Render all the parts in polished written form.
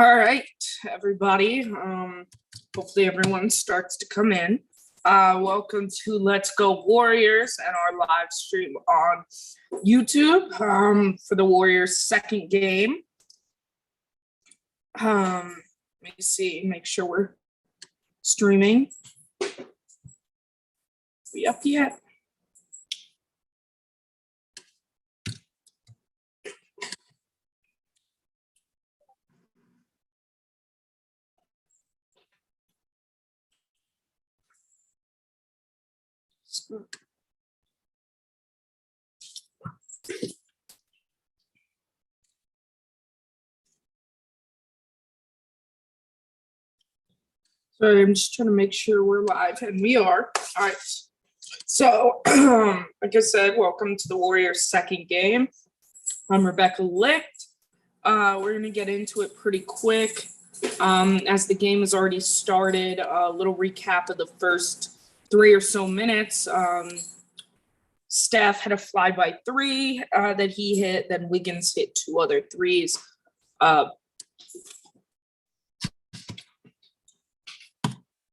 All right, everybody. Hopefully everyone starts to come in. Welcome to Let's Go Warriors and our live stream on YouTube for the Warriors' second game. Let me see, make sure we're streaming. We up yet? Sorry, I'm just trying to make sure we're live, and we are. All right. So, like I said, welcome to the Warriors' second game. I'm Rebecca Licht. We're going to get into it pretty quick. As the game has already started, a little recap of the first 3 or so minutes. Steph had a fly-by three that he hit. Then Wiggins hit 2 other threes.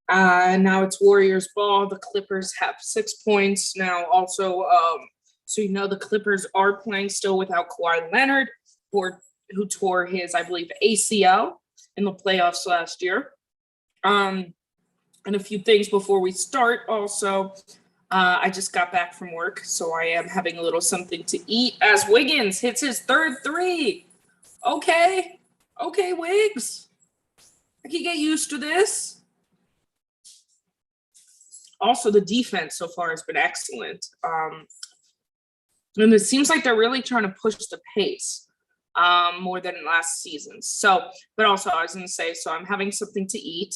Now it's Warriors ball. The Clippers have 6 points now. Also, so you know the Clippers are playing still without Kawhi Leonard, who tore his, I believe, ACL in the playoffs last year. And a few things before we start. Also, I just got back from work, so I am having a little something to eat as Wiggins hits his 3rd three. Okay, Wiggs. I can get used to this. Also, the defense so far has been excellent. And it seems like they're really trying to push the pace more than last season. So, but also I was going to say, so I'm having something to eat.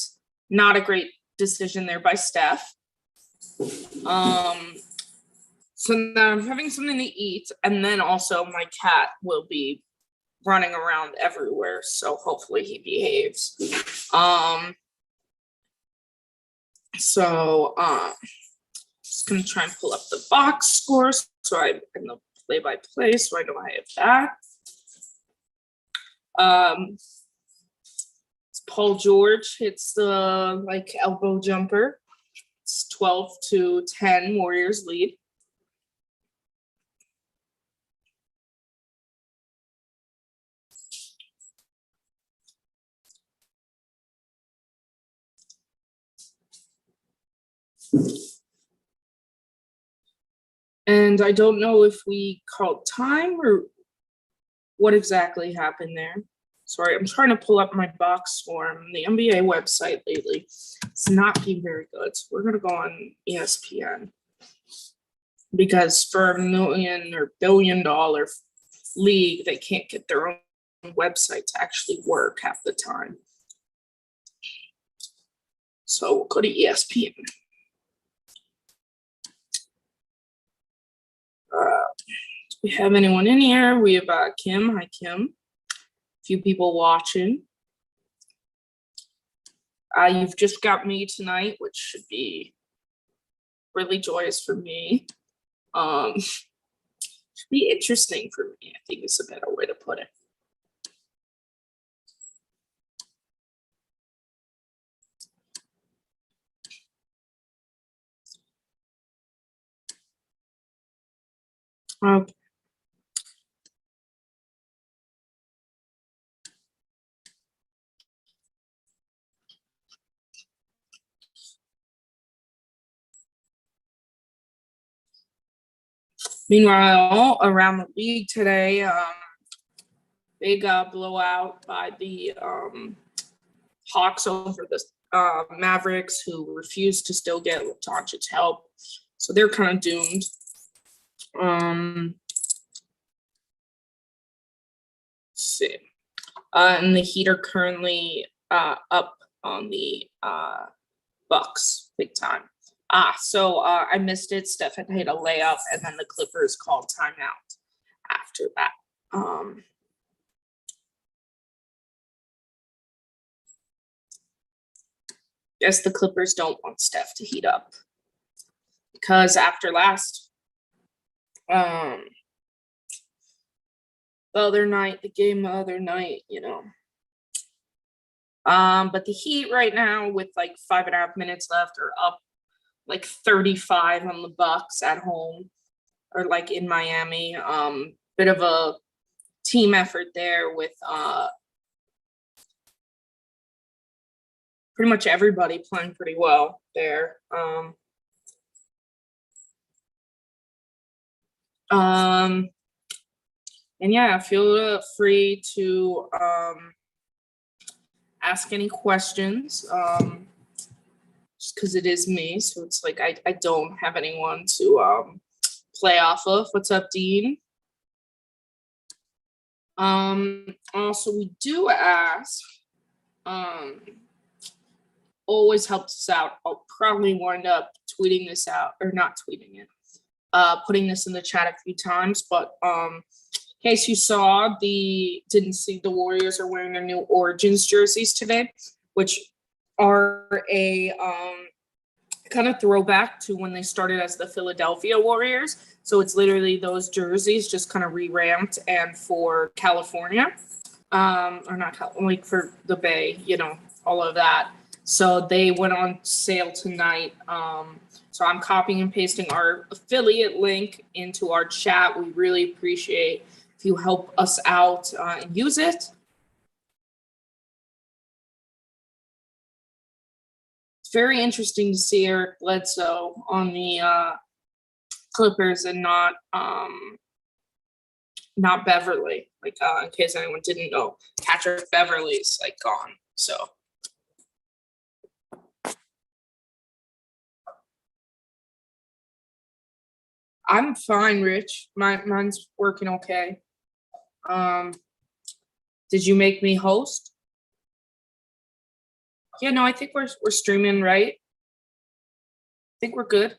Not a great decision there by Steph. So now I'm having something to eat. And then also my cat will be running around everywhere. So hopefully he behaves. Just gonna try and pull up the box scores so I can play-by-play, so I know I have that. Paul George hits the elbow jumper. It's 12-10 Warriors lead. And I don't know if we called time or what exactly happened there. Sorry, I'm trying to pull up my box score on the NBA website lately. It's not being very good. So we're going to go on ESPN. Because for a $1 million or $1 billion league, they can't get their own website to actually work half the time. So we'll go to ESPN. Do we have anyone in here? We have Kim. Hi, Kim. A few people watching. You've just got me tonight, which should be really joyous for me. Should be interesting for me, I think is a better way to put it. Okay. Meanwhile, around the league today, big blowout by the Hawks over the Mavericks, who refused to still get Doncic's help. So they're kind of doomed. Let's see. And the Heat are currently up on the Bucks big time. So I missed it. Steph had hit a layup, and then the Clippers called timeout after that. Guess the Clippers don't want Steph to heat up. Because after last, the game the other night, But the Heat right now with like 5.5 minutes left are up like 35 on the Bucks at home or like in Miami. Bit of a team effort there with pretty much everybody playing pretty well there. And yeah, feel free to ask any questions. Just because it is me, so it's like I don't have anyone to play off of. What's up, Dean? Also, we do ask. Always helps us out. I'll probably wind up tweeting this out, or not tweeting it. Putting this in the chat a few times, but in case you didn't see, the Warriors are wearing their new Origins jerseys today, which are a kind of throwback to when they started as the Philadelphia Warriors. So it's literally those jerseys just kind of re-ramped and for California, or not like for the Bay, all of that. So they went on sale tonight. So I'm copying and pasting our affiliate link into our chat. We really appreciate if you help us out and use it. It's very interesting to see Eric Bledsoe on the Clippers and not Beverly. Like in case anyone didn't know, Patrick Beverly's like gone. So. I'm fine, Rich. Mine's working okay. Did you make me host? Yeah, no, I think we're streaming, right? I think we're good.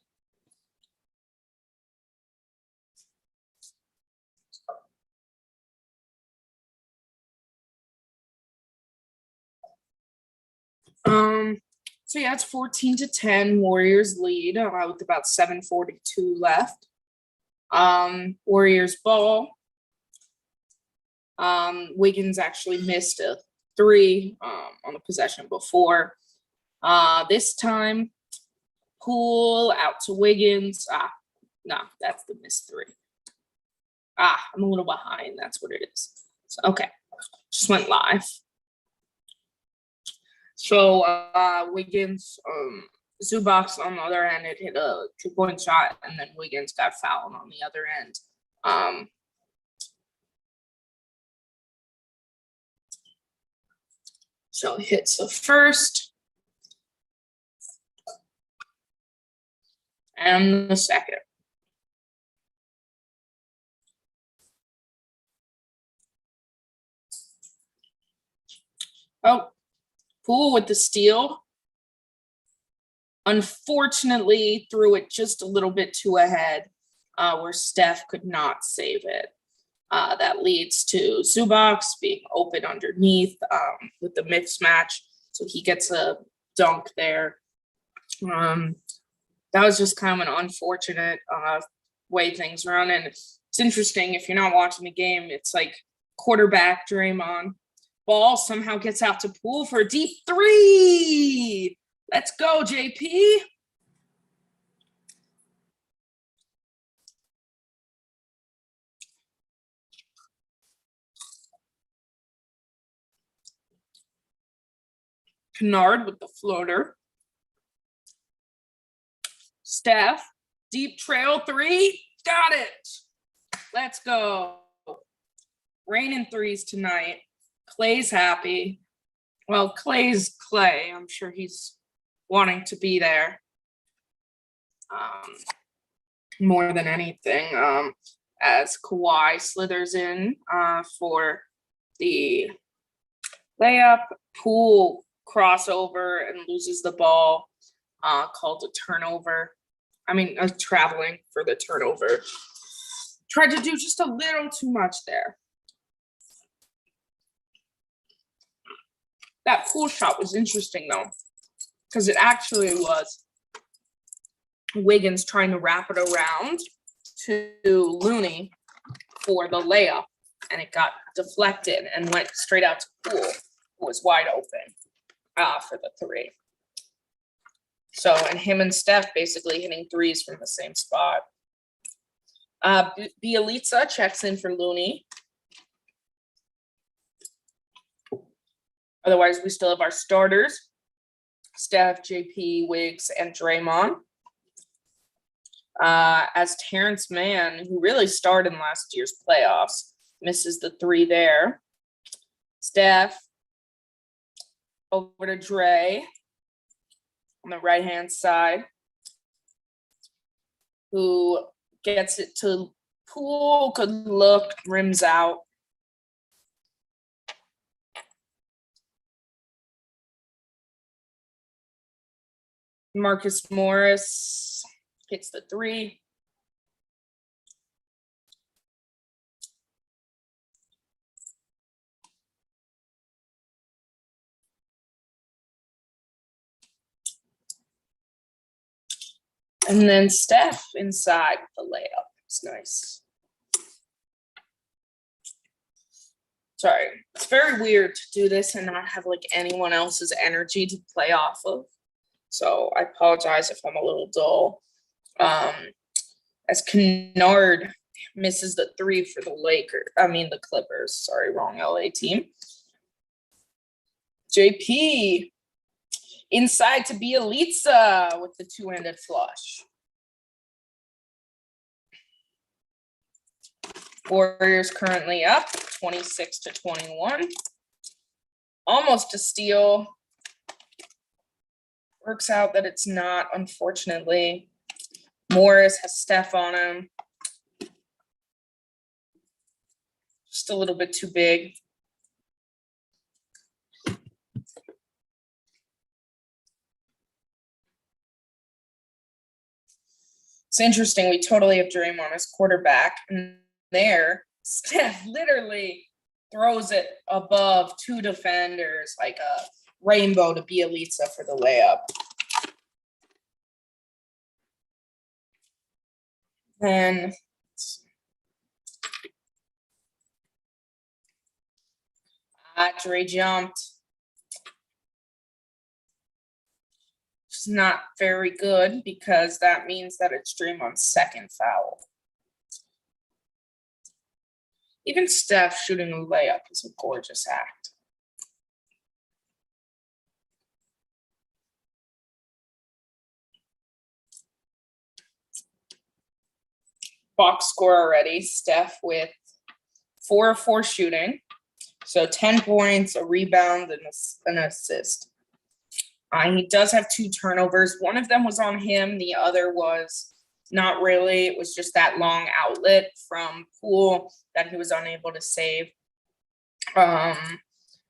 So yeah, it's 14-10. Warriors lead with about 7:42 left. Warriors ball. Wiggins actually missed a 3 on the possession before. This time, Poole out to Wiggins. No, that's the missed 3. I'm a little behind. That's what it is. So, okay, just went live. So Wiggins, Zubac on the other end, it hit a 2-point shot, and then Wiggins got fouled on the other end. So hits the first and the second. Oh, Poole with the steal. Unfortunately, threw it just a little bit too ahead, where Steph could not save it. That leads to Zubac being open underneath with the mismatch, so he gets a dunk there. That was just kind of an unfortunate way things run, and it's interesting if you're not watching the game. It's like quarterback Draymond, ball somehow gets out to Poole for a deep 3. Let's go, JP. Kennard with the floater. Steph, deep trail 3. Got it. Let's go. Raining 3s tonight. Klay's happy. Well, Klay's Klay. I'm sure he's wanting to be there more than anything. As Kawhi slithers in for the layup, Poole crossover and loses the ball, called a turnover. Traveling for the turnover. Tried to do just a little too much there. That Poole shot was interesting, though, because it actually was Wiggins trying to wrap it around to Looney for the layup, and it got deflected and went straight out to Poole, who was wide open. for the 3. So, and him and Steph basically hitting threes from the same spot. Bielitsa checks in for Looney. Otherwise, we still have our starters: Steph, JP, Wiggs, and Draymond. As Terrence Mann, who really started in last year's playoffs, misses the 3 there. Steph over to Dre on the right-hand side, who gets it to Poole. Good look, rims out. Marcus Morris hits the 3. And then Steph inside the layup. It's nice. Sorry, it's very weird to do this and not have like anyone else's energy to play off of. So I apologize if I'm a little dull. As Kennard misses the 3 for the Clippers. Sorry, wrong LA team. JP inside to Bielitsa with the 2-handed flush. Warriors currently up 26-21. Almost a steal. Works out that it's not, unfortunately. Morris has Steph on him. Just a little bit too big. It's interesting. We totally have Draymond as quarterback. And there, Steph literally throws it above 2 defenders like a rainbow to Bielitsa for the layup. And Dre jumped. It's not very good because that means that it's Draymond's 2nd foul. Even Steph shooting a layup is a gorgeous act. Box score already. Steph with 4 of 4 shooting. So 10 points, a rebound, and an assist. He does have 2 turnovers. One of them was on him. The other was not really. It was just that long outlet from Poole that he was unable to save. And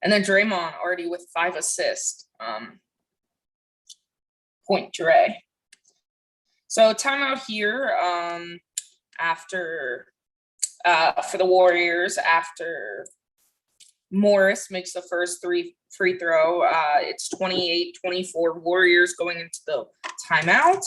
then Draymond already with 5 assists. Point Dre. So timeout here after for the Warriors after Morris makes the first 3 free throw. It's 28-24 Warriors going into the timeout.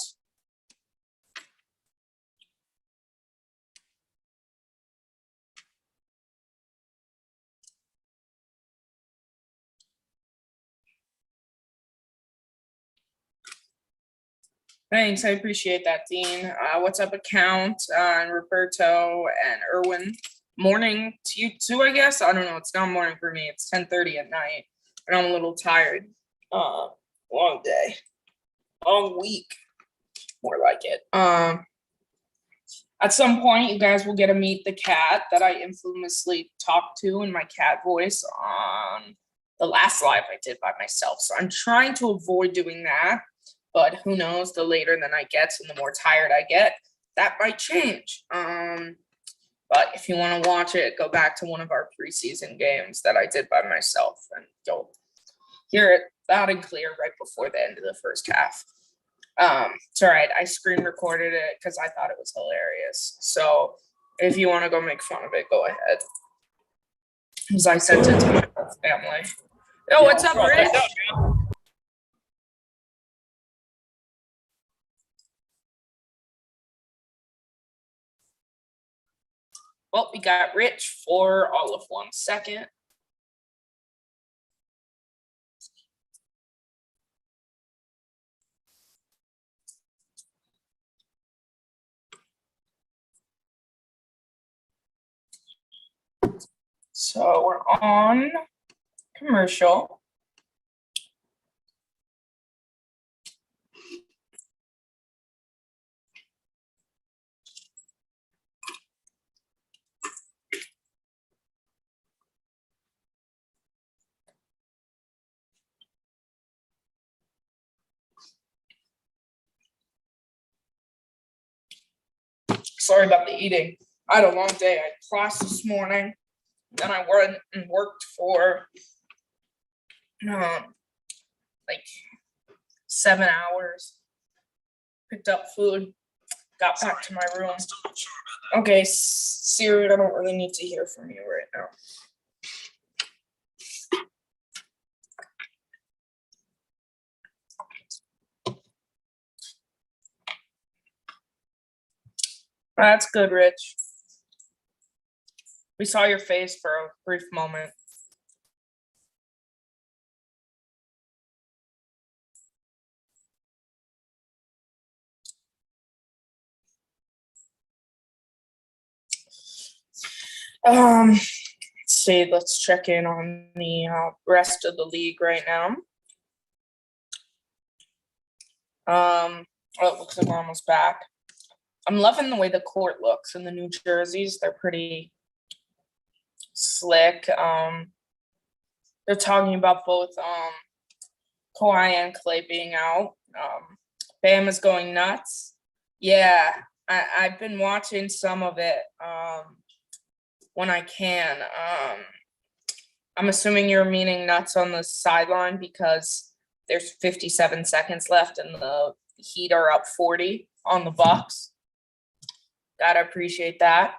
Thanks, I appreciate that, Dean. What's up, account, and Roberto and Erwin? Morning to you too, I guess. I don't know. It's not morning for me. It's 10:30 at night, and I'm a little tired. Long day, long week, more like it. At some point, you guys will get to meet the cat that I infamously talked to in my cat voice on the last live I did by myself. So I'm trying to avoid doing that. But who knows, the later the night gets and the more tired I get, that might change. But if you want to watch it, go back to one of our preseason games that I did by myself, and you'll hear it loud and clear right before the end of the first half. It's all right. I screen recorded it because I thought it was hilarious. So if you want to go make fun of it, go ahead. Because I sent it to my whole family. Yo, what's up, Rich? Well, we got Rich for all of 1 second. So we're on commercial. Sorry about the eating. I had a long day. I had class this morning. Then I went and worked for like 7 hours. Picked up food. Got back to my room. Okay, Siri, I don't really need to hear from you right now. That's good, Rich. We saw your face for a brief moment. Let's see. Let's check in on the rest of the league right now. Oh, it looks like we're almost back. I'm loving the way the court looks in the new jerseys. They're pretty slick. They're talking about both Kawhi and Klay being out. Bam is going nuts. Yeah, I've been watching some of it when I can. I'm assuming you're meaning nuts on the sideline because there's 57 seconds left and the Heat are up 40 on the Bucks. Gotta appreciate that.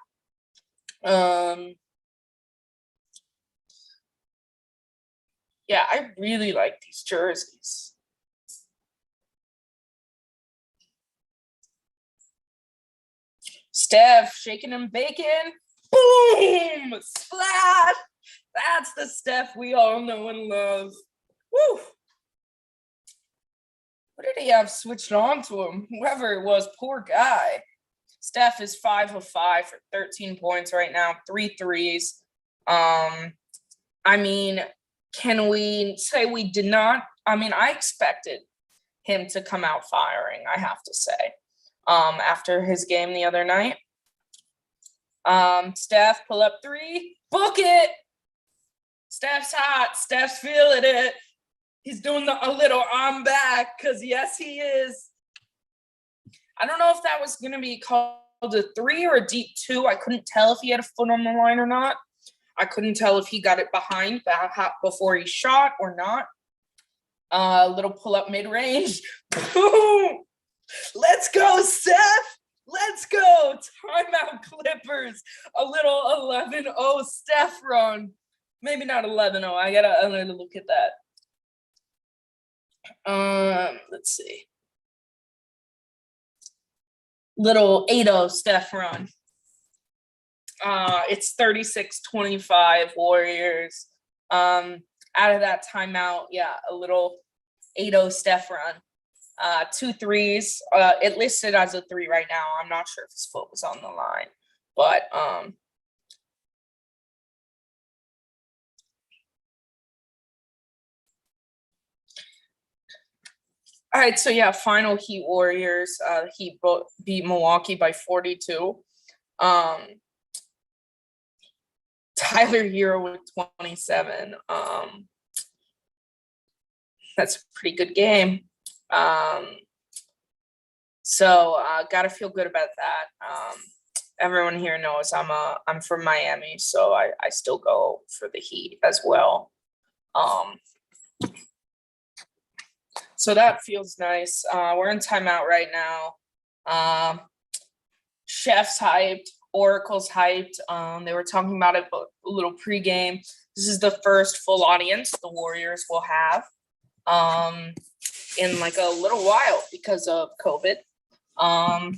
Yeah, I really like these jerseys. Steph shaking and baking. Boom! Splash! That's the Steph we all know and love. Woo! What did he have switched on to him? Whoever it was, poor guy. Steph is 5 of 5 for 13 points right now, 3 threes. I mean, can we say we did not? I mean, I expected him to come out firing, I have to say, after his game the other night. Steph, pull up 3, book it. Steph's hot. Steph's feeling it. He's doing a little I'm back because, yes, he is. I don't know if that was going to be called a 3 or a deep 2. I couldn't tell if he had a foot on the line or not. I couldn't tell if he got it behind before he shot or not. A little pull-up mid-range. Boom! Let's go, Steph! Let's go! Timeout Clippers. A little 11-0 Steph run. Maybe not 11-0. I gotta look at that. Let's see. Little 8-0 Steph run. It's 36-25 Warriors. Out of that timeout, yeah, a little 8-0 Steph run. 2 threes. It listed as a 3 right now. I'm not sure if his foot was on the line, but all right, so yeah, final Heat Warriors. Heat beat Milwaukee by 42. Tyler Hero with 27. That's a pretty good game. So gotta feel good about that. Everyone here knows I'm from Miami, so I still go for the Heat as well. So that feels nice. We're in timeout right now. Chef's hyped. Oracle's hyped. They were talking about it a little pregame. This is the first full audience the Warriors will have in like a little while because of COVID. Sorry,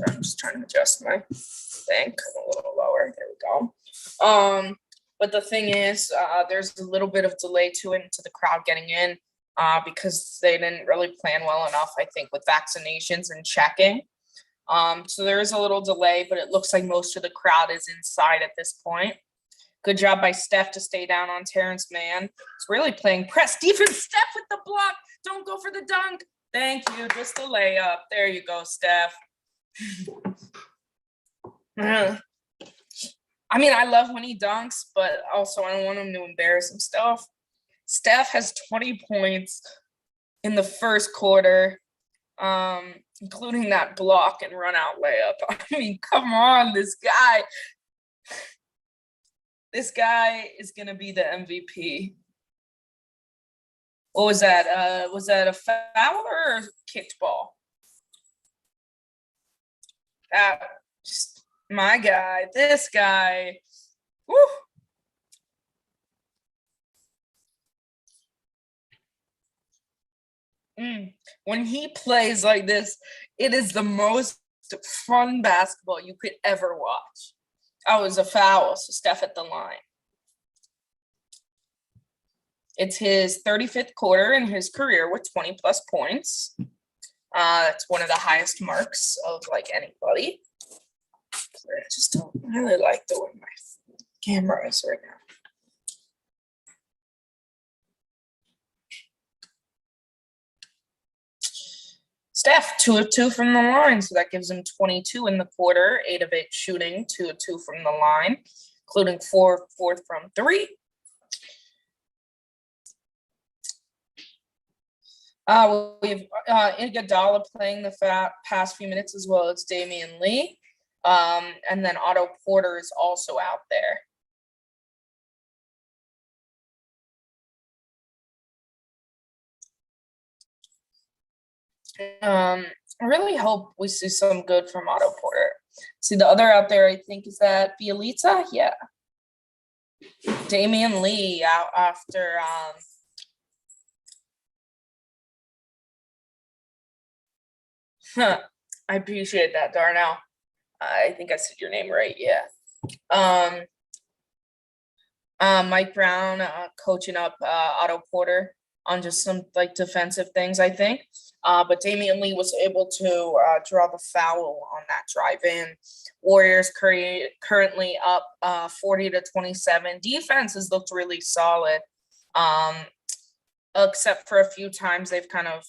I'm just trying to adjust my thing a little lower. There we go. But the thing is, there's a little bit of delay to the crowd getting in because they didn't really plan well enough, I think, with vaccinations and checking. So there is a little delay, but it looks like most of the crowd is inside at this point Good job by Steph to stay down on Terrence Mann. It's really playing press defense. Steph with the block. Don't go for the dunk. Thank you. Just the layup. There you go, Steph. I mean, I love when he dunks, but also I don't want him to embarrass himself. Steph has 20 points in the first quarter, including that block and run out layup. I mean, come on, this guy. This guy is going to be the MVP. What was that? Was that a foul or a kicked ball? My guy, this guy. Woo. When he plays like this, it is the most fun basketball you could ever watch. Oh, it was a foul, so Steph at the line. It's his 35th quarter in his career with 20-plus points. That's one of the highest marks of, like, anybody. I just don't really like the way my camera is right now. Steph, 2 of 2 from the line, so that gives him 22 in the quarter, 8 of 8 shooting, 2 of 2 from the line, including 4 from 3. We have Iguodala playing the past few minutes as well as Damian Lee, and then Otto Porter is also out there. I really hope we see some good from Otto Porter. See, the other out there, I think, is that Bielitsa? Yeah. Damian Lee out after I appreciate that, Darnell. I think I said your name right, yeah. Mike Brown coaching up Otto Porter on just some, like, defensive things, I think. But Damian Lee was able to draw the foul on that drive in. Warriors currently up 40-27. Defense has looked really solid, except for a few times they've kind of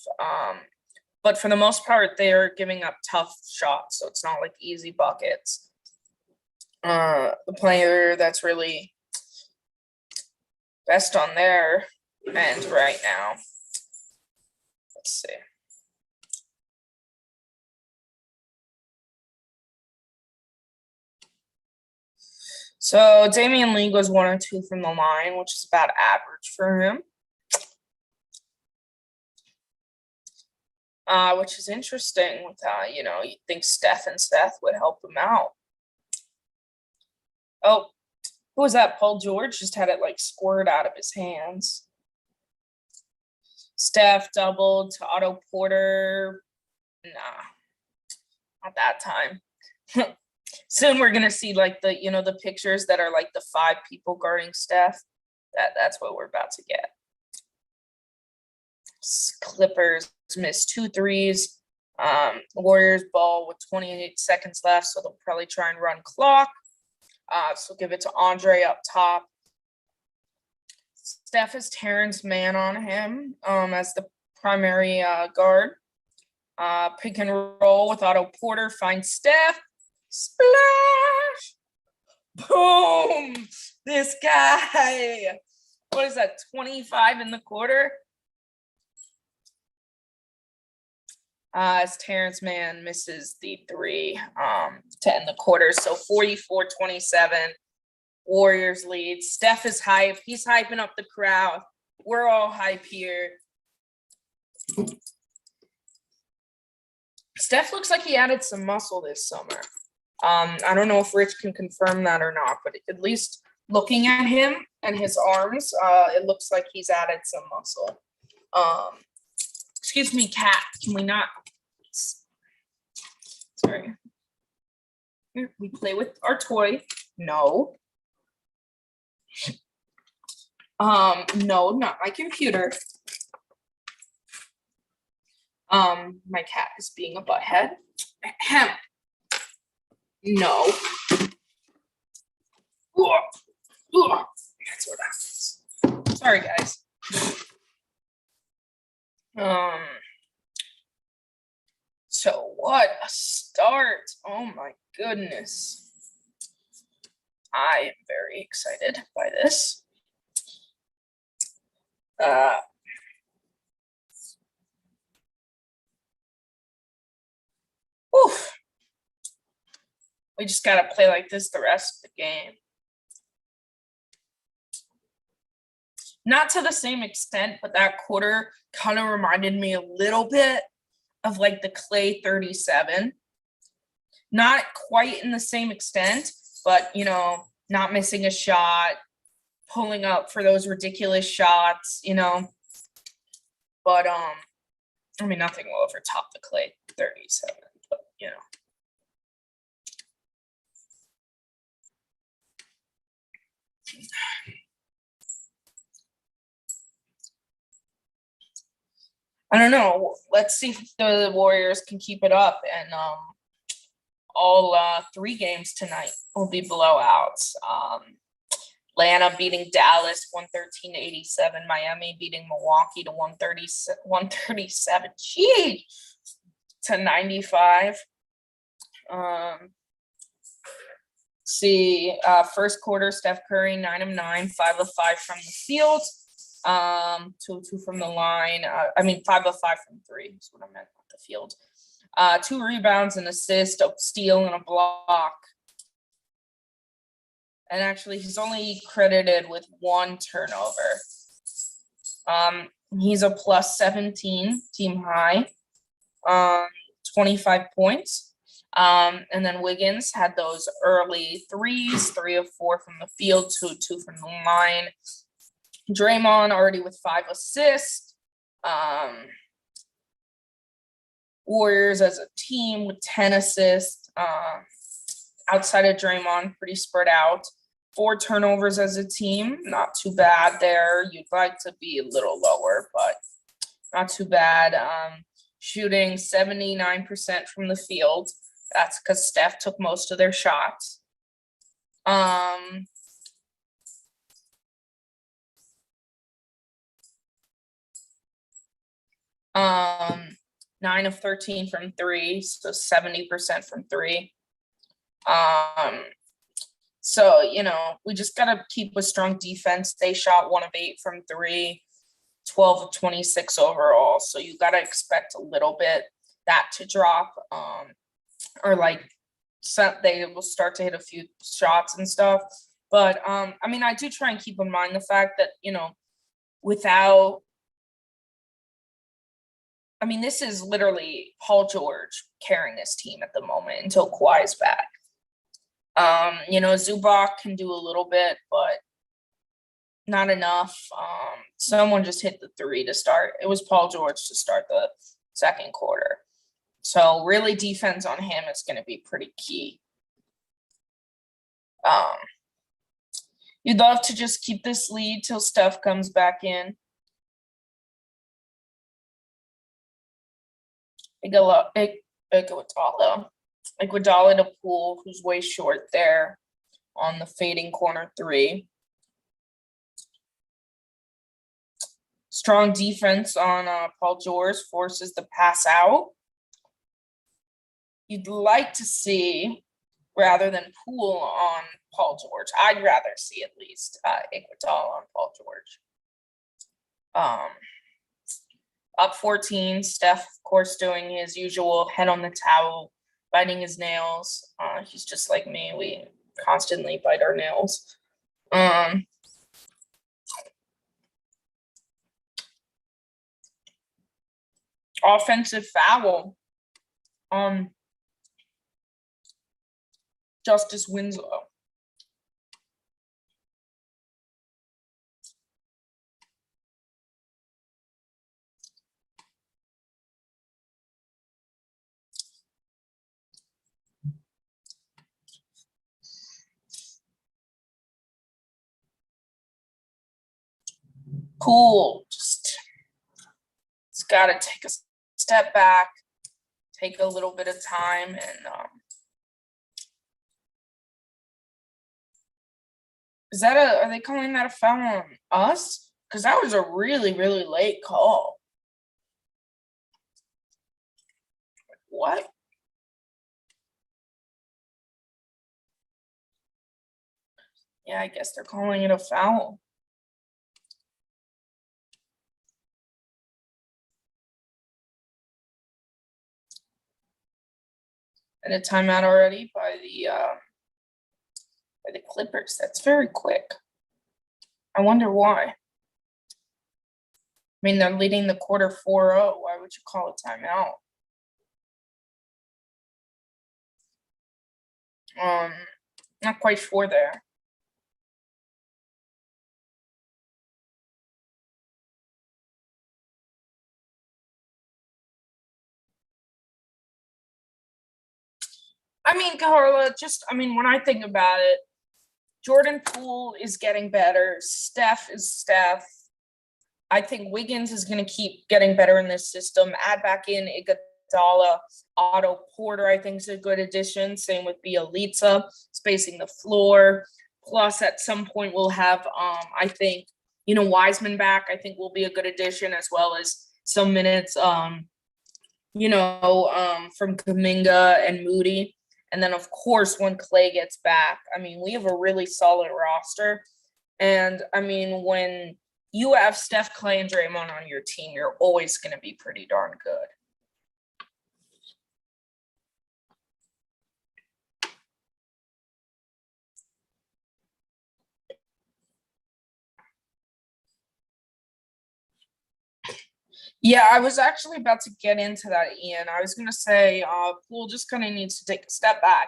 but for the most part, they're giving up tough shots, so it's not like easy buckets. The player that's really best on their end right now. Let's see. So Damian Lee goes 1 or 2 from the line, which is about average for him. Which is interesting with you'd think Steph would help him out. Oh, who was that? Paul George just had it, like, squirt out of his hands. Steph doubled to Otto Porter. Nah, not that time. Soon we're gonna see, like, the pictures that are like the 5 people guarding Steph. That's what we're about to get. Clippers missed 2 threes. Warriors ball with 28 seconds left, so they'll probably try and run clock. So give it to Andre up top. Steph has Terrence Mann on him as the primary guard. Pick and roll with Otto Porter. Finds Steph. Splash! Boom! This guy. What is that, 25 in the quarter? As Terrence Mann misses the 3 to end the quarter. So 44-27, Warriors lead. Steph is hype. He's hyping up the crowd. We're all hype here. Steph looks like he added some muscle this summer. I don't know if Rich can confirm that or not, but at least looking at him and his arms, it looks like he's added some muscle. Excuse me, cat. Can we not? Sorry. Here, we play with our toy. No. No, not my computer. My cat is being a butthead. No. Ugh, that's what happens. Sorry, guys. So what a start. Oh my goodness. I am very excited by this. Oof. We just got to play like this the rest of the game. Not to the same extent, but that quarter kind of reminded me a little bit of like the Klay 37. Not quite in the same extent, but, you know, not missing a shot, pulling up for those ridiculous shots, you know. But, I mean, nothing will overtop the Klay 37, but, you know. I don't know. Let's see if the Warriors can keep it up. And all 3 games tonight will be blowouts. Atlanta beating Dallas 113-87. Miami beating Milwaukee to 137. Gee, to 95. First quarter, Steph Curry 9 of 9, 5 of 5 from the field. 2 of 2 from the line. 5 of 5 from 3 is what I meant on the field. 2 rebounds, an assist, a steal, and a block. And actually, he's only credited with 1 turnover. He's a plus 17 team high, 25 points. And then Wiggins had those early threes, 3 of 4 from the field, 2 of 2 from the line. Draymond already with 5 assists. Warriors as a team with 10 assists. Outside of Draymond, pretty spread out. 4 turnovers as a team, not too bad there. You'd like to be a little lower, but not too bad. Shooting 79% from the field. That's because Steph took most of their shots. 9 of 13 from 3, so 70% from 3. So, you know, we just got to keep a strong defense. They shot 1 of 8 from 3, 12 of 26 overall. So you got to expect a little bit that to drop, or like they will start to hit a few shots and stuff. But, I do try and keep in mind the fact that, you know, this is literally Paul George carrying this team at the moment until Kawhi's back. Zubac can do a little bit, but not enough. Someone just hit the 3 to start. It was Paul George to start the second quarter. So really defense on him is going to be pretty key. You'd love to just keep this lead till Steph comes back in. Iguodala to Poole, who's way short there on the fading corner 3. Strong defense on Paul George, forces the pass out. You'd like to see, rather than Poole on Paul George, I'd rather see at least Iguodala on Paul George. Up 14, Steph, of course, doing his usual head on the towel, biting his nails. He's just like me. We constantly bite our nails. Offensive foul on Justice Winslow. Cool. Just got to take a step back, take a little bit of time, and Are they calling that a foul on us? Because that was a really, really late call. What? Yeah, I guess they're calling it a foul. And a timeout already by the Clippers. That's very quick. I wonder why. I mean, they're leading the quarter 4-0. Why would you call a timeout? Not quite sure there. I mean, Carla, when I think about it, Jordan Poole is getting better. Steph is Steph. I think Wiggins is going to keep getting better in this system. Add back in Iguodala. Otto Porter, I think, is a good addition. Same with Bielitsa, spacing the floor. Plus, at some point, we'll have, I think, Wiseman back. I think will be a good addition, as well as some minutes, from Kuminga and Moody. And then, of course, when Klay gets back, I mean, we have a really solid roster. And, I mean, when you have Steph, Klay, and Draymond on your team, you're always going to be pretty darn good. Yeah, I was actually about to get into that, Ian. I was going to say Poole just kind of needs to take a step back,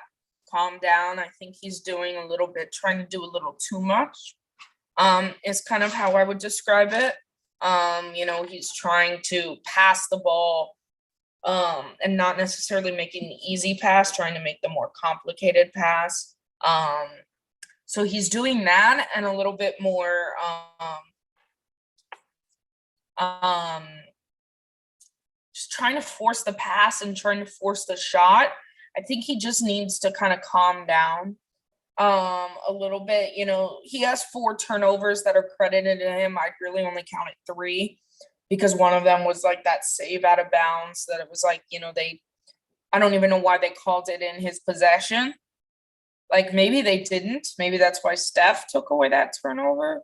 calm down. I think he's doing a little bit, trying to do a little too much, is kind of how I would describe it. He's trying to pass the ball and not necessarily making the easy pass, trying to make the more complicated pass. So he's doing that and a little bit more just trying to force the pass and trying to force the shot. I think he just needs to kind of calm down a little bit. He has 4 turnovers that are credited to him. I'd really only counted 3 because one of them was like that save out of bounds that it was like, I don't even know why they called it in his possession. Like maybe they didn't. Maybe that's why Steph took away that turnover.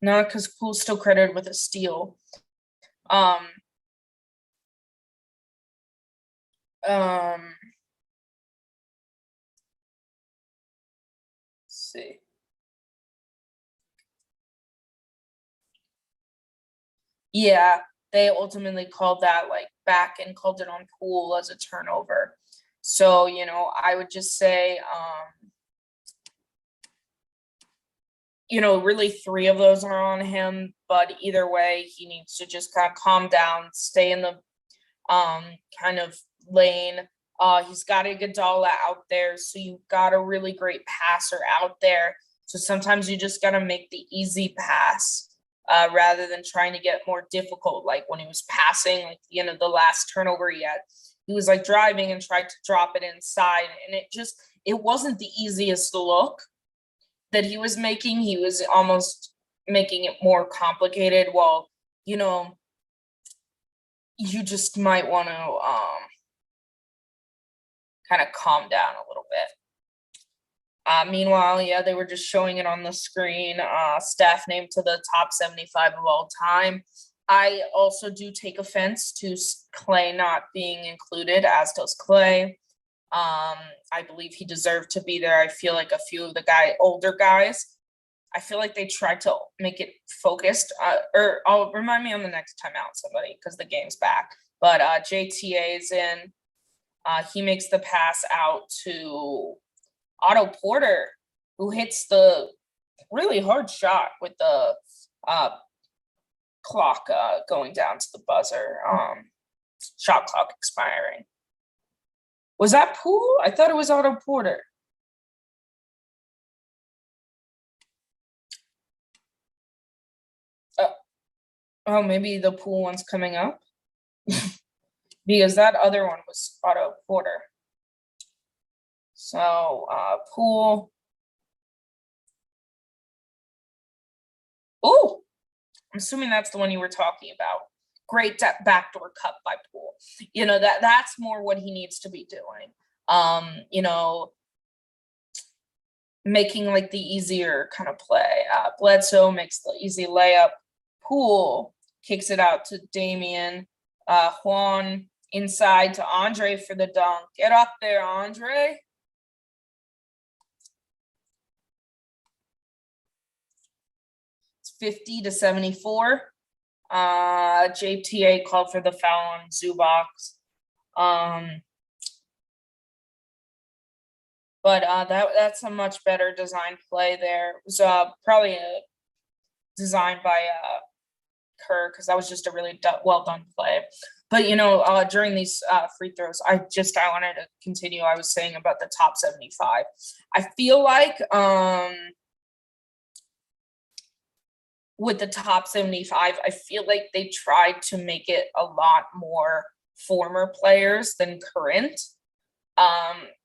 No, because Poole's still credited with a steal. Let's see. Yeah, they ultimately called that like back and called it on Poole as a turnover. So, I would just say, really 3 of those are on him, but either way, he needs to just kind of calm down, stay in the kind of lane. He's got Iguodala out there, so you've got a really great passer out there. So sometimes you just got to make the easy pass rather than trying to get more difficult. Like when he was passing, like the last turnover he had, he was like driving and tried to drop it inside, and it wasn't the easiest look that he was making. He was almost making it more complicated. Well, you just might want to kind of calm down a little bit. Meanwhile, yeah, they were just showing it on the screen. Steph named to the top 75 of all time. I also do take offense to Klay not being included, as does Klay. I believe he deserved to be there. I feel like a few of the older guys, I feel like they tried to make it focused. Or I'll remind me on the next timeout, somebody, because the game's back. But JTA is in. He makes the pass out to Otto Porter, who hits the really hard shot with the clock going down to the buzzer, shot clock expiring. Was that Poole? I thought it was Otto Porter. Oh, maybe the Poole one's coming up. Because that other one was Otto Porter. So Poole I'm assuming that's the one you were talking about. Great backdoor cut by Poole. You know, that's more what he needs to be doing. You know, making like the easier kind of play. Bledsoe makes the easy layup. Poole kicks it out to Damian. Juan inside to Andre for the dunk. Get up there, Andre. It's 50-74. JTA called for the foul on Zubac. But that's a much better design play there. It was probably designed by Kerr, because that was just a really well done play. But, you know, during these free throws, I wanted to continue. I was saying about the top 75. I feel like with the top 75, I feel like they tried to make it a lot more former players than current,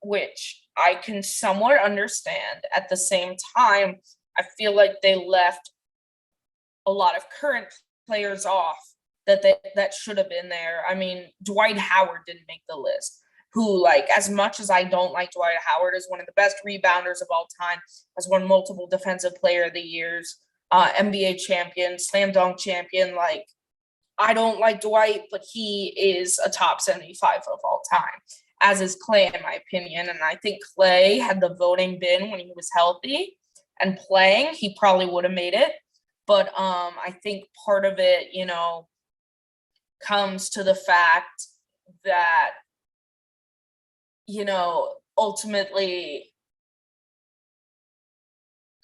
which I can somewhat understand. At the same time, I feel like they left a lot of current players off that should have been there. I mean, Dwight Howard didn't make the list, who, like, as much as I don't like Dwight Howard, is one of the best rebounders of all time, has won multiple defensive player of the years, NBA champion, slam dunk champion. Like, I don't like Dwight, but he is a top 75 of all time, as is Klay, in my opinion. And I think Klay, had the voting been when he was healthy and playing, he probably would have made it. But I think part of it, you know, comes to the fact that, you know, ultimately,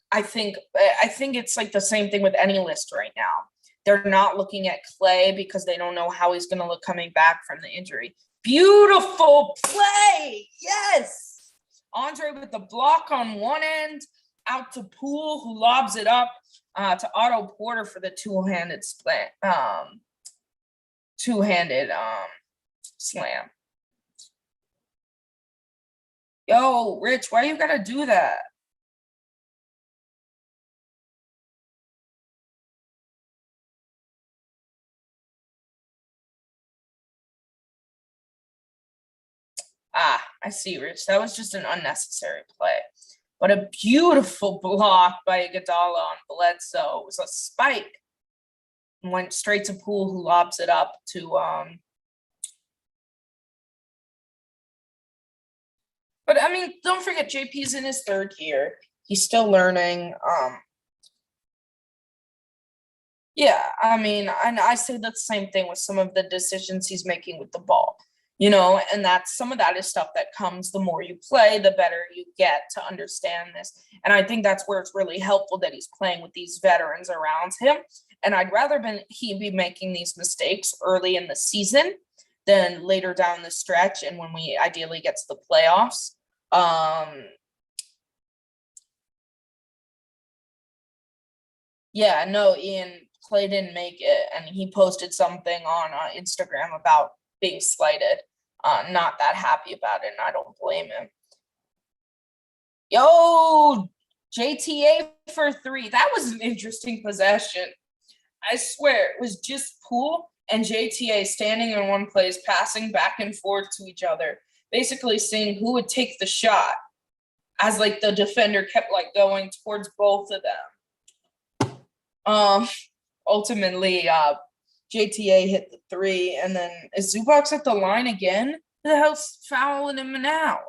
I think it's like the same thing with any list right now. They're not looking at Klay because they don't know how he's going to look coming back from the injury. Beautiful play. Yes. Andre with the block on one end, out to Poole, who lobs it up to Otto Porter for the two-handed slam. Yo, Rich, why you gotta do that? I see, Rich. That was just an unnecessary play. But a beautiful block by Iguodala on Bledsoe. It was a spike. Went straight to Poole, who lobs it up to But I mean, don't forget, JP's in his third year. He's still learning. Yeah, I mean, and I say the same thing with some of the decisions he's making with the ball, you know, and that's some of that is stuff that comes the more you play, the better you get to understand this. And I think that's where it's really helpful that he's playing with these veterans around him. And I'd rather he be making these mistakes early in the season than later down the stretch and when we ideally get to the playoffs. Yeah, no, Klay didn't make it, and he posted something on Instagram about being slighted. Not that happy about it, and I don't blame him. Yo, JTA for 3. That was an interesting possession. I swear, it was just Poole and JTA standing in one place, passing back and forth to each other, basically seeing who would take the shot, as like the defender kept like going towards both of them. Ultimately, JTA hit the 3, and then is Zubac at the line again? Who the hell's fouling him now?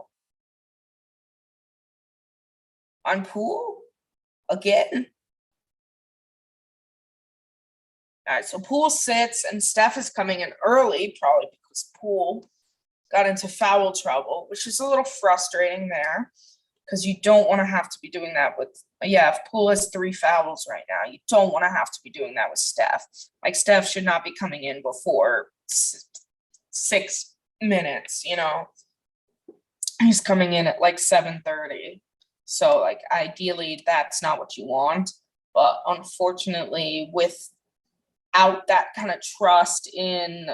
On Poole? Again? All right, so Poole sits, and Steph is coming in early, probably because Poole got into foul trouble, which is a little frustrating there, because you don't want to have to be doing that with, if Poole has 3 fouls right now, you don't want to have to be doing that with Steph. Like, Steph should not be coming in before 6 minutes, you know. He's coming in at like 7:30. So, like, ideally, that's not what you want. But unfortunately, without that kind of trust in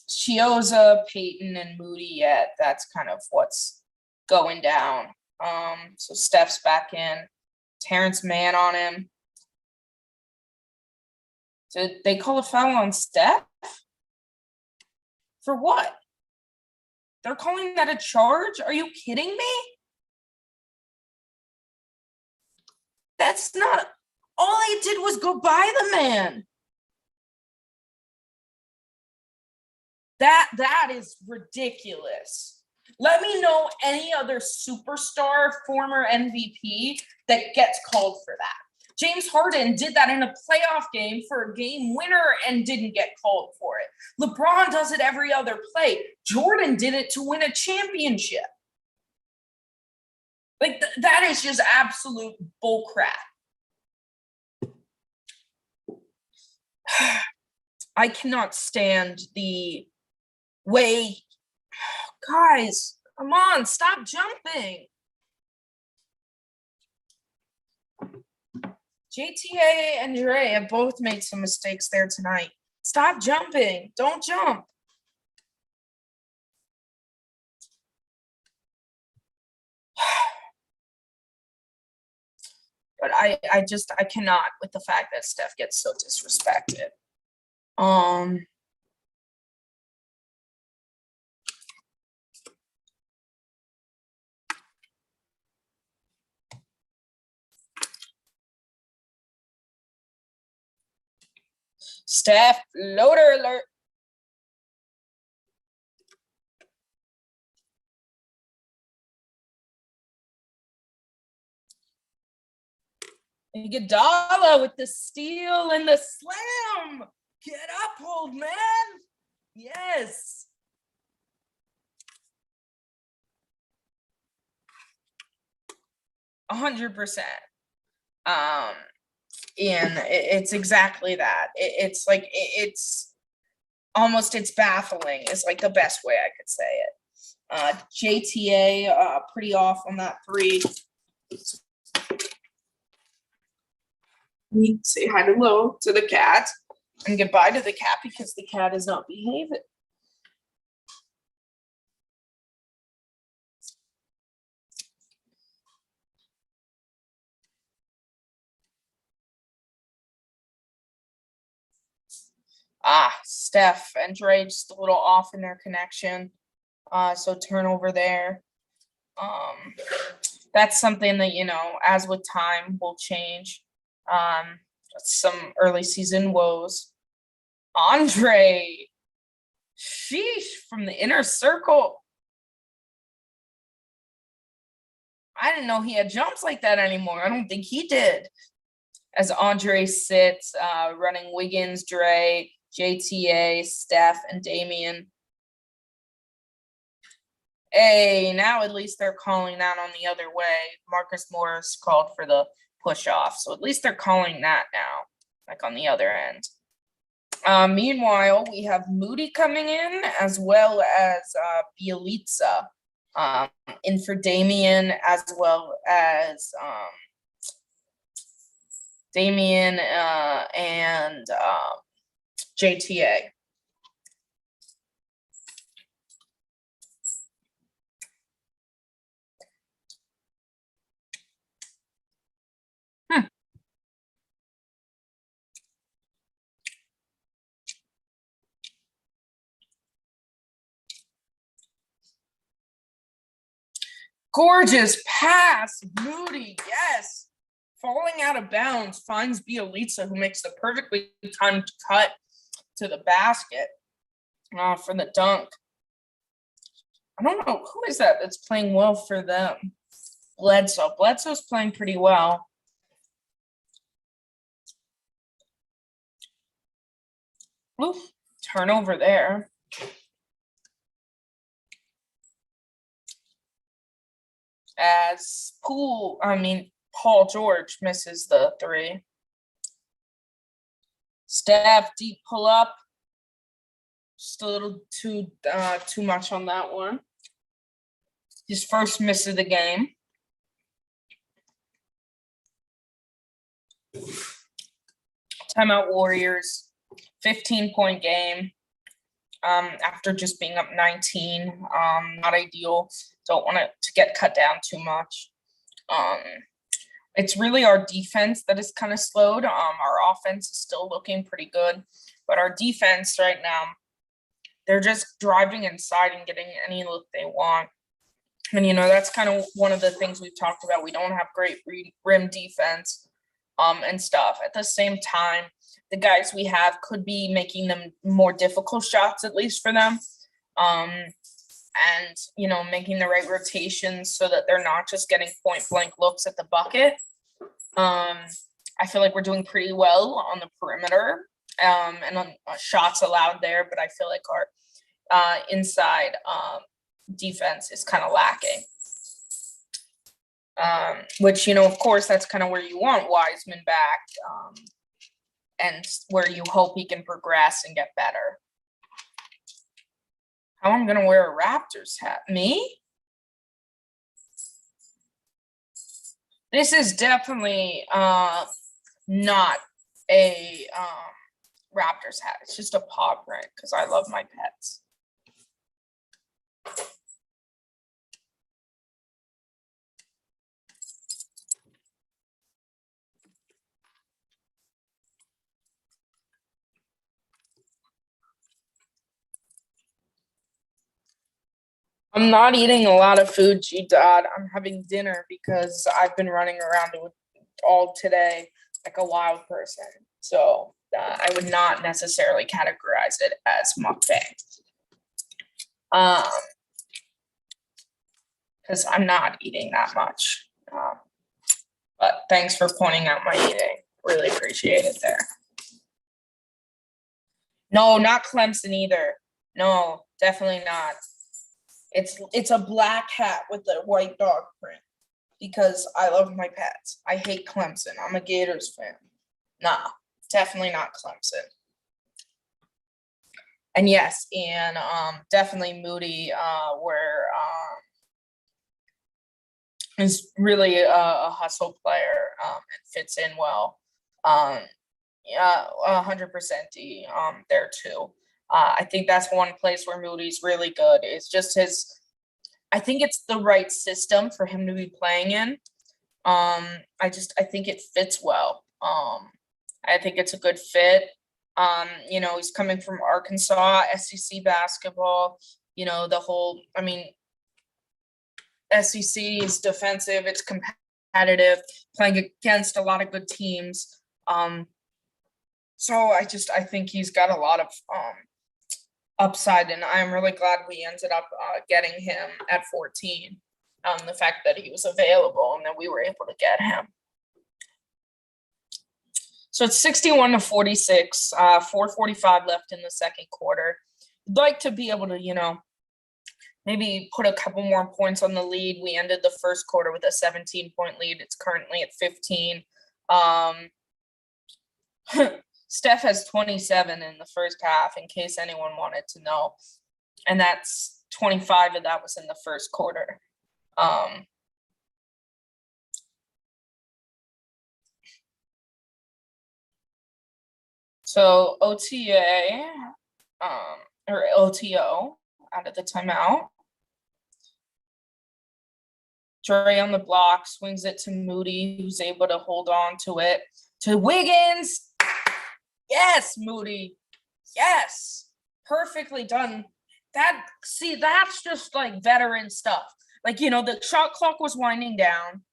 Chioza, Peyton, and Moody yet, that's kind of what's going down. So Steph's back in. Terrence Mann on him. Did they call a foul on Steph? For what? They're calling that a charge? Are you kidding me? That's not, all they did was go by the man. That is ridiculous. Let me know any other superstar, former MVP that gets called for that. James Harden did that in a playoff game for a game winner and didn't get called for it. LeBron does it every other play. Jordan did it to win a championship. Like, that is just absolute bullcrap. I cannot stand the way, guys, come on, stop jumping. JTA and Dre have both made some mistakes there tonight. Stop jumping. Don't jump. But I cannot with the fact that Steph gets so disrespected. Steph, loader alert. Iguodala with the steal and the slam. Get up, old man. Yes. $100%. And it's exactly that. It's like, it's almost, it's baffling is like the best way I could say it. JTA pretty off on that three. Say hi to hello to the cat and goodbye to the cat because the cat is not behaving. Steph and Dre just a little off in their connection. So turnover there. That's something that, you know, as with time will change. Some early season woes. Andre, sheesh, from the inner circle. I didn't know he had jumps like that anymore. I don't think he did. As Andre sits, running Wiggins, Dre, JTA, Steph, and Damian. Hey, now at least they're calling that on the other way. Marcus Morris called for the push off. So at least they're calling that now, like on the other end. Meanwhile, we have Moody coming in as well as Bielitsa in for Damian as well as Damian and JTA. Gorgeous pass, Moody, yes. Falling out of bounds, finds Bielitsa, who makes the perfectly timed cut to the basket for the dunk. I don't know, who is that that's playing well for them? Bledsoe. Bledsoe's playing pretty well. Oof, turnover there. As Paul George misses the three. Steph, deep pull up. Just a little too much on that one. His first miss of the game. Timeout Warriors, 15-point game. After just being up 19, not ideal. Don't want it to get cut down too much. It's really our defense that is kind of slowed. Our offense is still looking pretty good, but our defense right now, they're just driving inside and getting any look they want. And, that's kind of one of the things we've talked about. We don't have great rim defense and stuff. At the same time, the guys we have could be making them more difficult shots, at least for them. And, making the right rotations so that they're not just getting point blank looks at the bucket. I feel like we're doing pretty well on the perimeter and on shots allowed there, but I feel like our inside defense is kind of lacking. Which, of course, that's kind of where you want Wiseman back and where you hope he can progress and get better. How I'm going to wear a Raptors hat? Me? This is definitely not a Raptors hat. It's just a paw print because I love my pets. I'm not eating a lot of food, G-Dot. I'm having dinner because I've been running around all today like a wild person. So I would not necessarily categorize it as mukbang. Because I'm not eating that much. But thanks for pointing out my eating. Really appreciate it there. No, not Clemson either. No, definitely not. It's a black hat with a white dog print because I love my pets. I hate Clemson. I'm a Gators fan. Nah, definitely not Clemson. And yes, and definitely Moody, where is really a hustle player and fits in well. Yeah, 100% D there too. I think that's one place where Moody's really good. It's just I think it's the right system for him to be playing in. I think it fits well. I think it's a good fit. He's coming from Arkansas, SEC basketball, SEC is defensive, it's competitive, playing against a lot of good teams. So I think he's got a lot of upside, and I'm really glad we ended up getting him at 14. The fact that he was available and that we were able to get him. So it's 61-46, 4:45 left in the second quarter. I'd like to be able to, maybe put a couple more points on the lead. We ended the first quarter with a 17-point lead. It's currently at 15. Steph has 27 in the first half, in case anyone wanted to know. And that's 25 of that was in the first quarter. So OTA, or OTO out of the timeout. Dre on the block, swings it to Moody, who's able to hold on to it. To Wiggins. Yes, Moody. Yes. Perfectly done. That's just like veteran stuff. Like, the shot clock was winding down.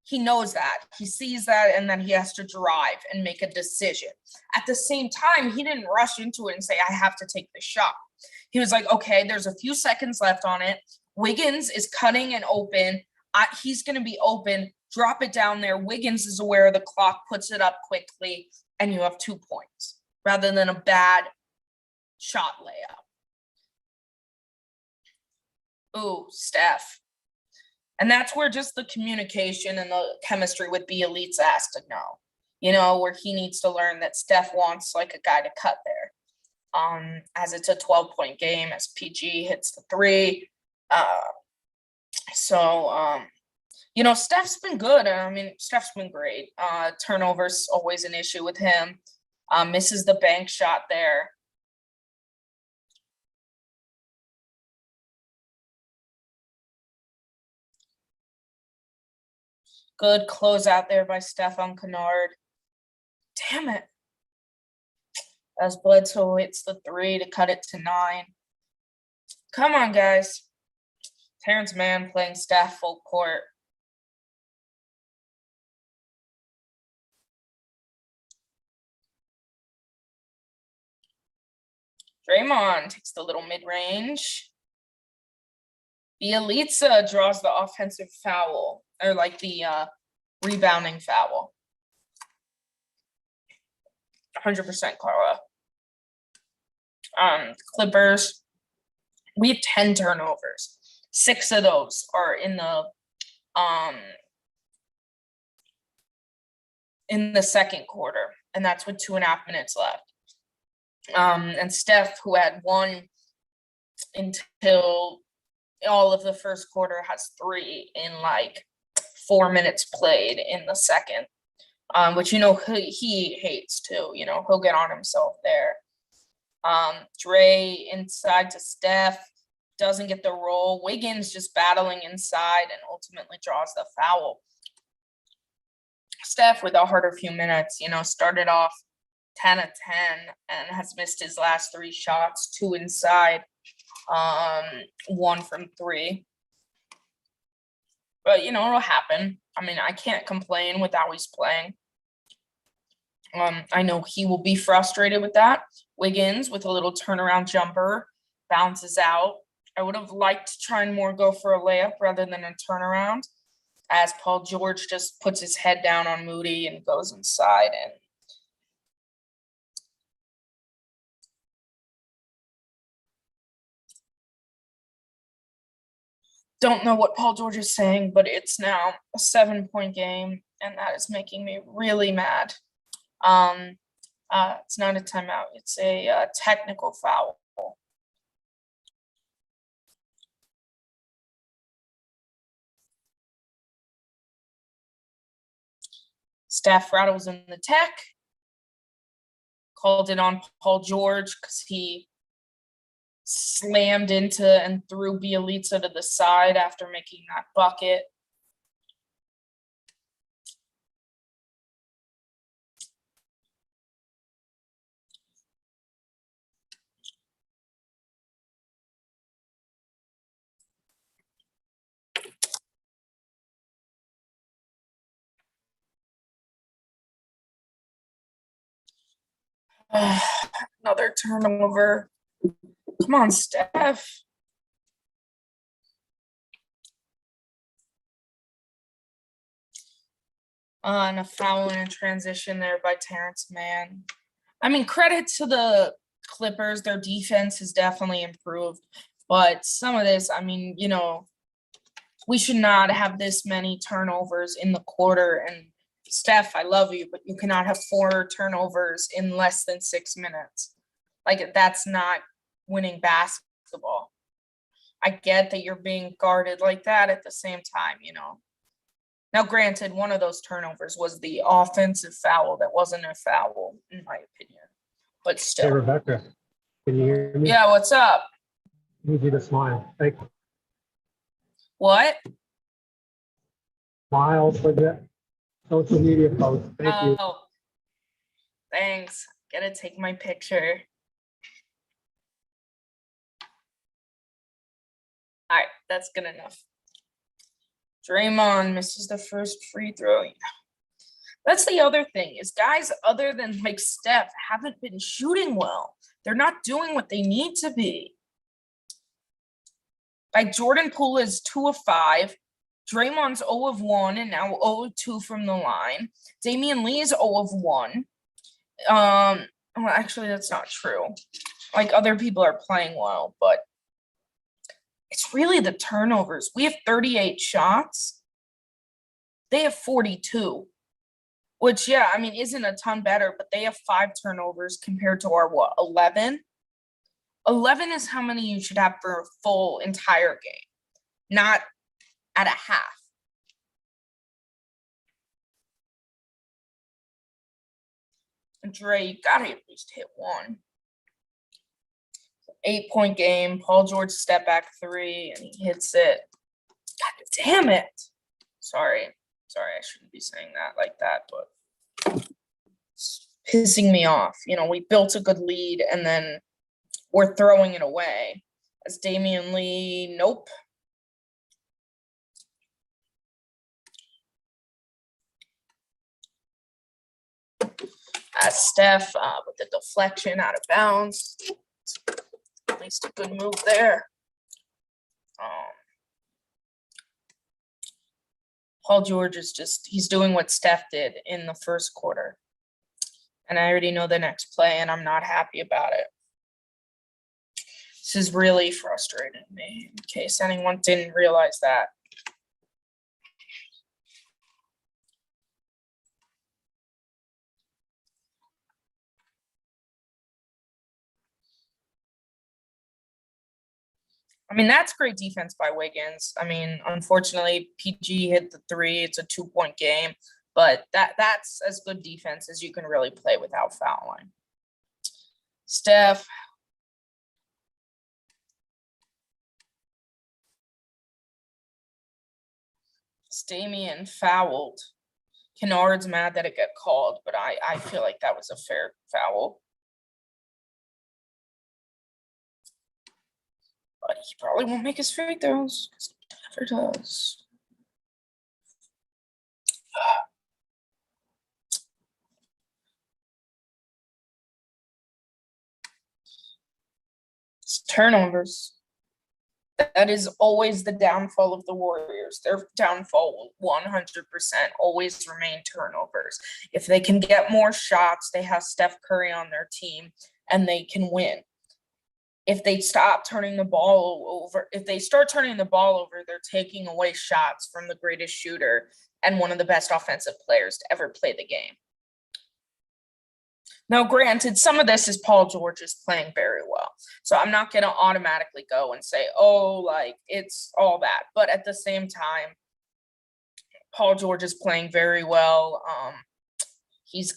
He knows that. He sees that, and then he has to drive and make a decision. At the same time, he didn't rush into it and say, I have to take the shot. He was like, okay, there's a few seconds left on it. Wiggins is cutting and open. He's going to be open. Drop it down there. Wiggins is aware of the clock, puts it up quickly, and you have 2 points rather than a bad shot layup. Ooh, Steph. And that's where just the communication and the chemistry with the elites has to know, where he needs to learn that Steph wants like a guy to cut there. As it's a 12-point game, as PG hits the 3. Steph's been good. Steph's been great. Turnovers always an issue with him. Misses the bank shot there. Good close out there by Stefan Kennard. Damn it. As Bledsoe hits the 3 to cut it to 9. Come on, guys. Terrence Mann playing Steph full court. Draymond takes the little mid-range. Bielitsa draws the offensive foul, or like the rebounding foul. 100% Carla. Clippers, we have 10 turnovers. 6 of those are in the second quarter, and that's with 2.5 minutes left. And Steph, who had 1 until all of the first quarter, has 3 in like 4 minutes played in the second, which, he hates too. He'll get on himself there. Dre inside to Steph, doesn't get the roll. Wiggins just battling inside and ultimately draws the foul. Steph with a harder few minutes, started off 10 of 10 and has missed his last 3 shots, 2 inside, 1 from 3. But, it'll happen. I mean, I can't complain with how he's playing. I know he will be frustrated with that. Wiggins with a little turnaround jumper, bounces out. I would have liked to try and more go for a layup rather than a turnaround, as Paul George just puts his head down on Moody and goes inside. And don't know what Paul George is saying, but it's now a 7-point game, and that is making me really mad. It's not a timeout. It's a technical foul. Steph rattles in the tech. Called it on Paul George because he slammed into and threw Bielitsa to the side after making that bucket. Another turnover. Come on, Steph. And a foul in a transition there by Terrence Mann. I mean, credit to the Clippers. Their defense has definitely improved. But some of this, we should not have this many turnovers in the quarter. And Steph, I love you, but you cannot have 4 turnovers in less than 6 minutes. Like, that's not winning basketball. I get that you're being guarded like that at the same time, Now, granted, one of those turnovers was the offensive foul that wasn't a foul, in my opinion. But still. Hey, Rebecca, can you hear me? Yeah, what's up? Need you to smile. Thank you. What? Smile for the social media post. Thank you. Oh, thanks. Gotta take my picture. All right, that's good enough. Draymond misses the first free throw. That's the other thing, is guys other than like Steph haven't been shooting well. They're not doing what they need to be. Like Jordan Poole is 2 of 5. Draymond's 0 of 1 and now 0 of 2 from the line. Damian Lee is 0 of 1. Well, actually, that's not true. Like, other people are playing well, but it's really the turnovers. We have 38 shots. They have 42, which, isn't a ton better, but they have 5 turnovers compared to our, 11? 11 is how many you should have for a full entire game, not at a half. And Dre, you gotta at least hit 1. 8-point game. Paul George step back 3, and he hits it. God damn it. Sorry. Sorry, I shouldn't be saying that like that, but it's pissing me off. You know, we built a good lead and then we're throwing it away. As Damian Lee, nope. As Steph with the deflection out of bounds. At least a good move there. Paul George is he's doing what Steph did in the first quarter. And I already know the next play, and I'm not happy about it. This is really frustrating me, in case anyone didn't realize that. I mean, that's great defense by Wiggins. I mean, unfortunately, PG hit the 3. It's a 2-point game, but that's as good defense as you can really play without fouling. Steph. Damian fouled. Kennard's mad that it got called, but I feel like that was a fair foul. But he probably won't make his free throws because he never does. It's turnovers. That is always the downfall of the Warriors. Their downfall will 100% always remain turnovers. If they can get more shots, they have Steph Curry on their team and they can win. If they stop turning the ball over, if they start turning the ball over, they're taking away shots from the greatest shooter and one of the best offensive players to ever play the game. Now, granted, some of this is Paul George is playing very well. So I'm not going to automatically go and say, oh, like it's all that. But at the same time, Paul George is playing very well. He's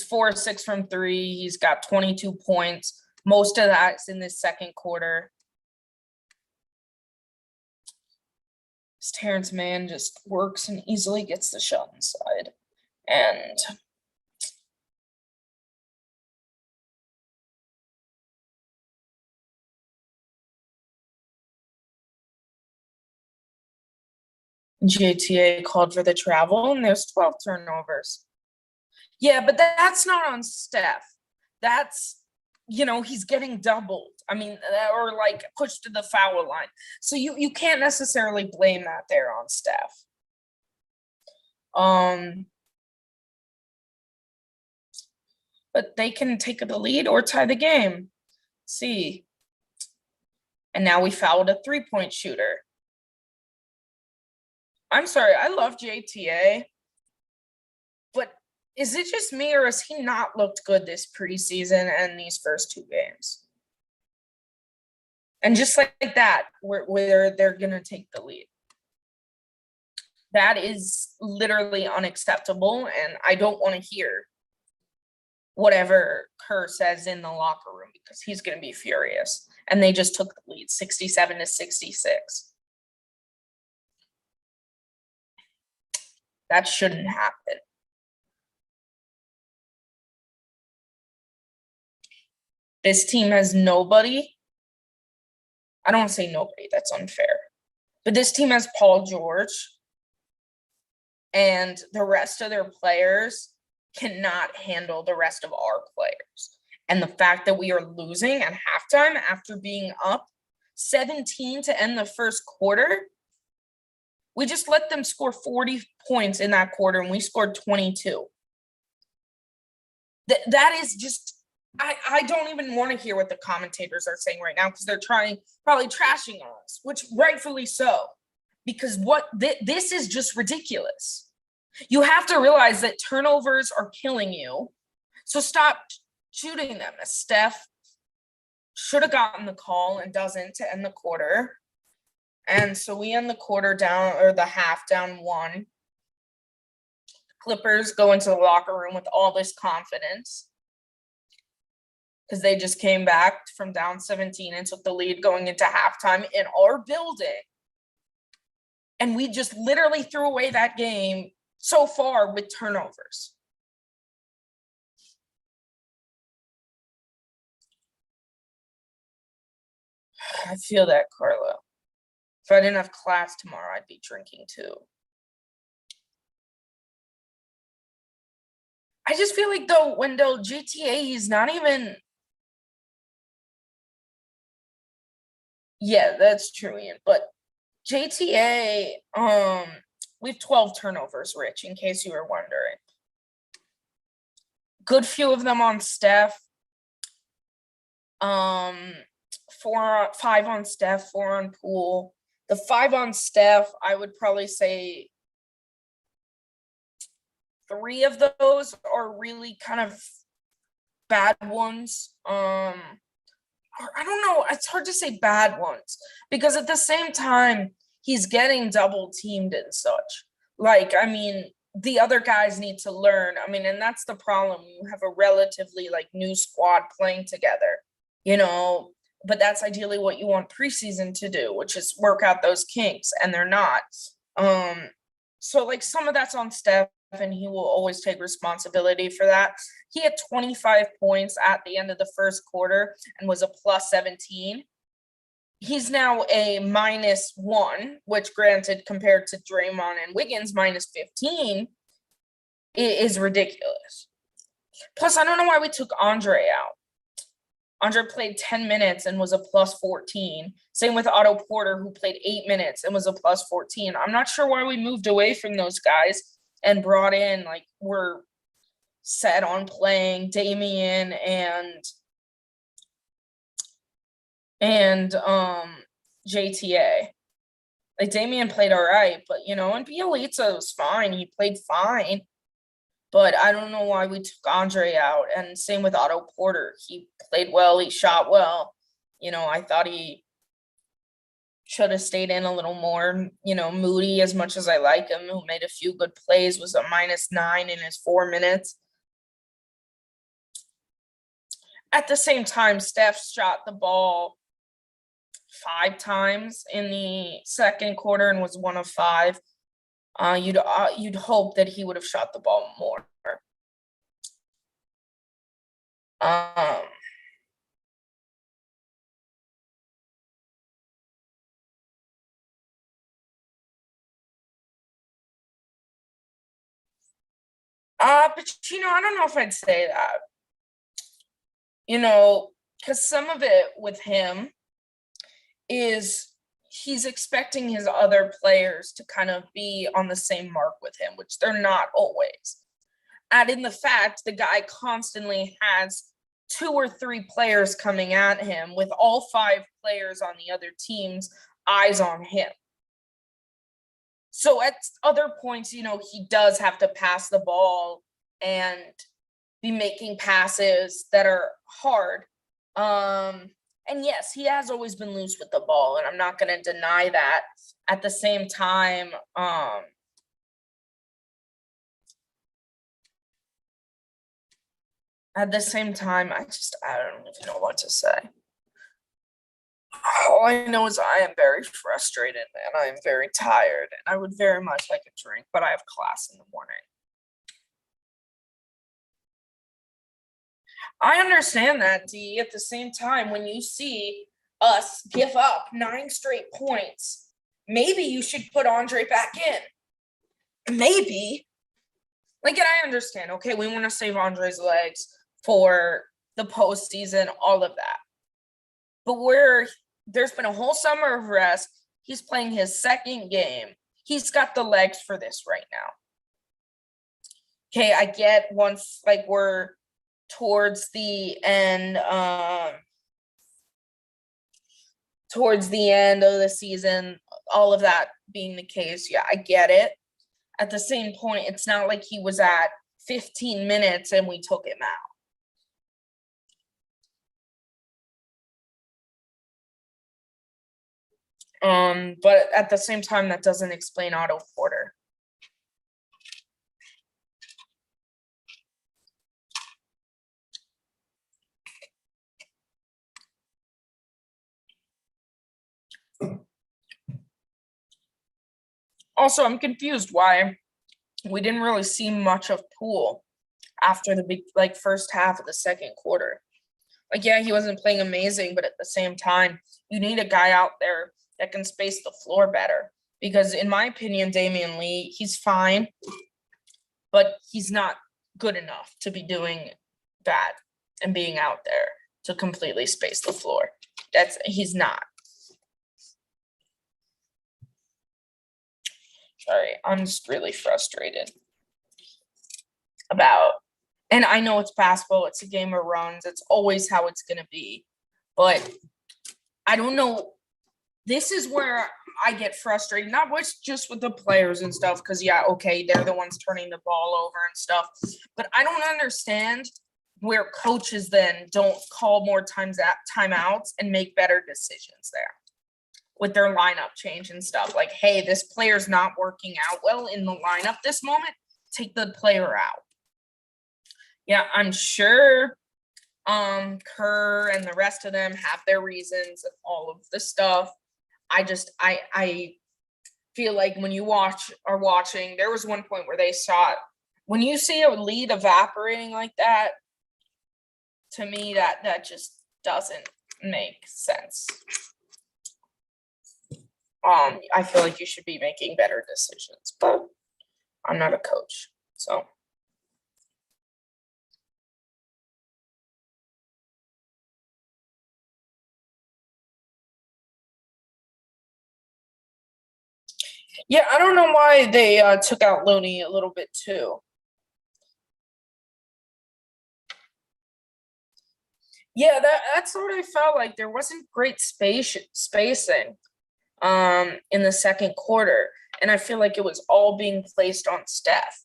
4 of 6 from 3. He's got 22 points. Most of that's in this second quarter. This Terrence Mann just works and easily gets the shot inside. And JTA called for the travel, and there's 12 turnovers. Yeah, but that's not on Steph. That's, he's getting doubled. I mean, or like pushed to the foul line. So you can't necessarily blame that there on Steph. But they can take the lead or tie the game. See. And now we fouled a 3-point shooter. I'm sorry, I love JTA. But is it just me, or has he not looked good this preseason and these first 2 games? And just like that, where they're going to take the lead. That is literally unacceptable, and I don't want to hear whatever Kerr says in the locker room because he's going to be furious. And they just took the lead, 67-66. That shouldn't happen. This team has nobody. I don't want to say nobody. That's unfair. But this team has Paul George. And the rest of their players cannot handle the rest of our players. And the fact that we are losing at halftime after being up 17 to end the first quarter, we just let them score 40 points in that quarter, and we scored 22. That is just, I don't even want to hear what the commentators are saying right now because they're probably trashing us, which rightfully so, because this is just ridiculous. You have to realize that turnovers are killing you. So stop shooting them. Steph should have gotten the call and doesn't to end the quarter. And so we end the quarter down, or the half down 1. Clippers go into the locker room with all this confidence because they just came back from down 17 and took the lead going into halftime in our building. And we just literally threw away that game so far with turnovers. I feel that, Carlo. If I didn't have class tomorrow, I'd be drinking too. I just feel like though, Wendell, GTA, he's not even. Yeah, that's true, Ian. But JTA, we have 12 turnovers, Rich, in case you were wondering. Good few of them on Steph. 5 on Steph, 4 on Poole. The 5 on Steph, I would probably say 3 of those are really kind of bad ones. I don't know. It's hard to say bad ones because at the same time, he's getting double teamed and such. Like, I mean, the other guys need to learn. I mean, and that's the problem. You have a relatively like new squad playing together, you know, but that's ideally what you want preseason to do, which is work out those kinks, and they're not. So like some of that's on Steph, and he will always take responsibility for that. He had 25 points at the end of the first quarter and was a plus 17. He's now a -1, which granted compared to Draymond and Wiggins -15 is ridiculous. Plus, I don't know why we took Andre out. Andre played 10 minutes and was a plus 14. Same with Otto Porter, who played 8 minutes and was a plus 14. I'm not sure why we moved away from those guys and brought in, like, we're set on playing Damian and JTA. Like, Damian played all right, but, you know, and Bielitsa was fine. He played fine. But I don't know why we took Andre out. And same with Otto Porter. He played well. He shot well. You know, I thought he should have stayed in a little more. You know, Moody, as much as I like him, who made a few good plays, was a -9 in his 4 minutes. At the same time, Steph shot the ball 5 times in the second quarter and was 1 of 5. You'd hope that he would have shot the ball more. But you know, I don't know if I'd say that. You know, because some of it with him is he's expecting his other players to kind of be on the same mark with him, which they're not always. Add in the fact the guy constantly has 2 or 3 players coming at him with all 5 players on the other team's eyes on him. So at other points, you know, he does have to pass the ball and be making passes that are hard. And yes, he has always been loose with the ball, and I'm not going to deny that. At the same time, I don't even know what to say. All I know is I am very frustrated and I am very tired, and I would very much like a drink, but I have class in the morning. I understand that, D. At the same time, when you see us give up 9 straight points, maybe you should put Andre back in. Maybe. Like, and I understand, okay, we want to save Andre's legs for the postseason, all of that. But there's been a whole summer of rest. He's playing his second game. He's got the legs for this right now. Okay, I get once, like, we're towards the end of the season, all of that being the case, yeah, I get it. At the same point, it's not like he was at 15 minutes and we took him out. But at the same time, that doesn't explain Otto Porter. Also, I'm confused why we didn't really see much of Poole after the first half of the second quarter. Like, yeah, he wasn't playing amazing, but at the same time, you need a guy out there that can space the floor better. Because in my opinion, Damian Lee, he's fine, but he's not good enough to be doing that and being out there to completely space the floor. He's not. Sorry, I'm just really frustrated about, and I know it's basketball, it's a game of runs, it's always how it's going to be, but I don't know. This is where I get frustrated, not just with the players and stuff, because, yeah, okay, they're the ones turning the ball over and stuff, but I don't understand where coaches then don't call more timeouts and make better decisions there with their lineup change and stuff. Like, hey, this player's not working out well in the lineup this moment, take the player out. Yeah, I'm sure Kerr and the rest of them have their reasons and all of this stuff. I feel like when you are watching, there was one point where they saw it. When you see a lead evaporating like that, to me, that just doesn't make sense. I feel like you should be making better decisions, but I'm not a coach, so. Yeah, I don't know why they took out Looney a little bit too. Yeah, that's what I felt like. There wasn't great spacing in the second quarter, and I feel like it was all being placed on Steph.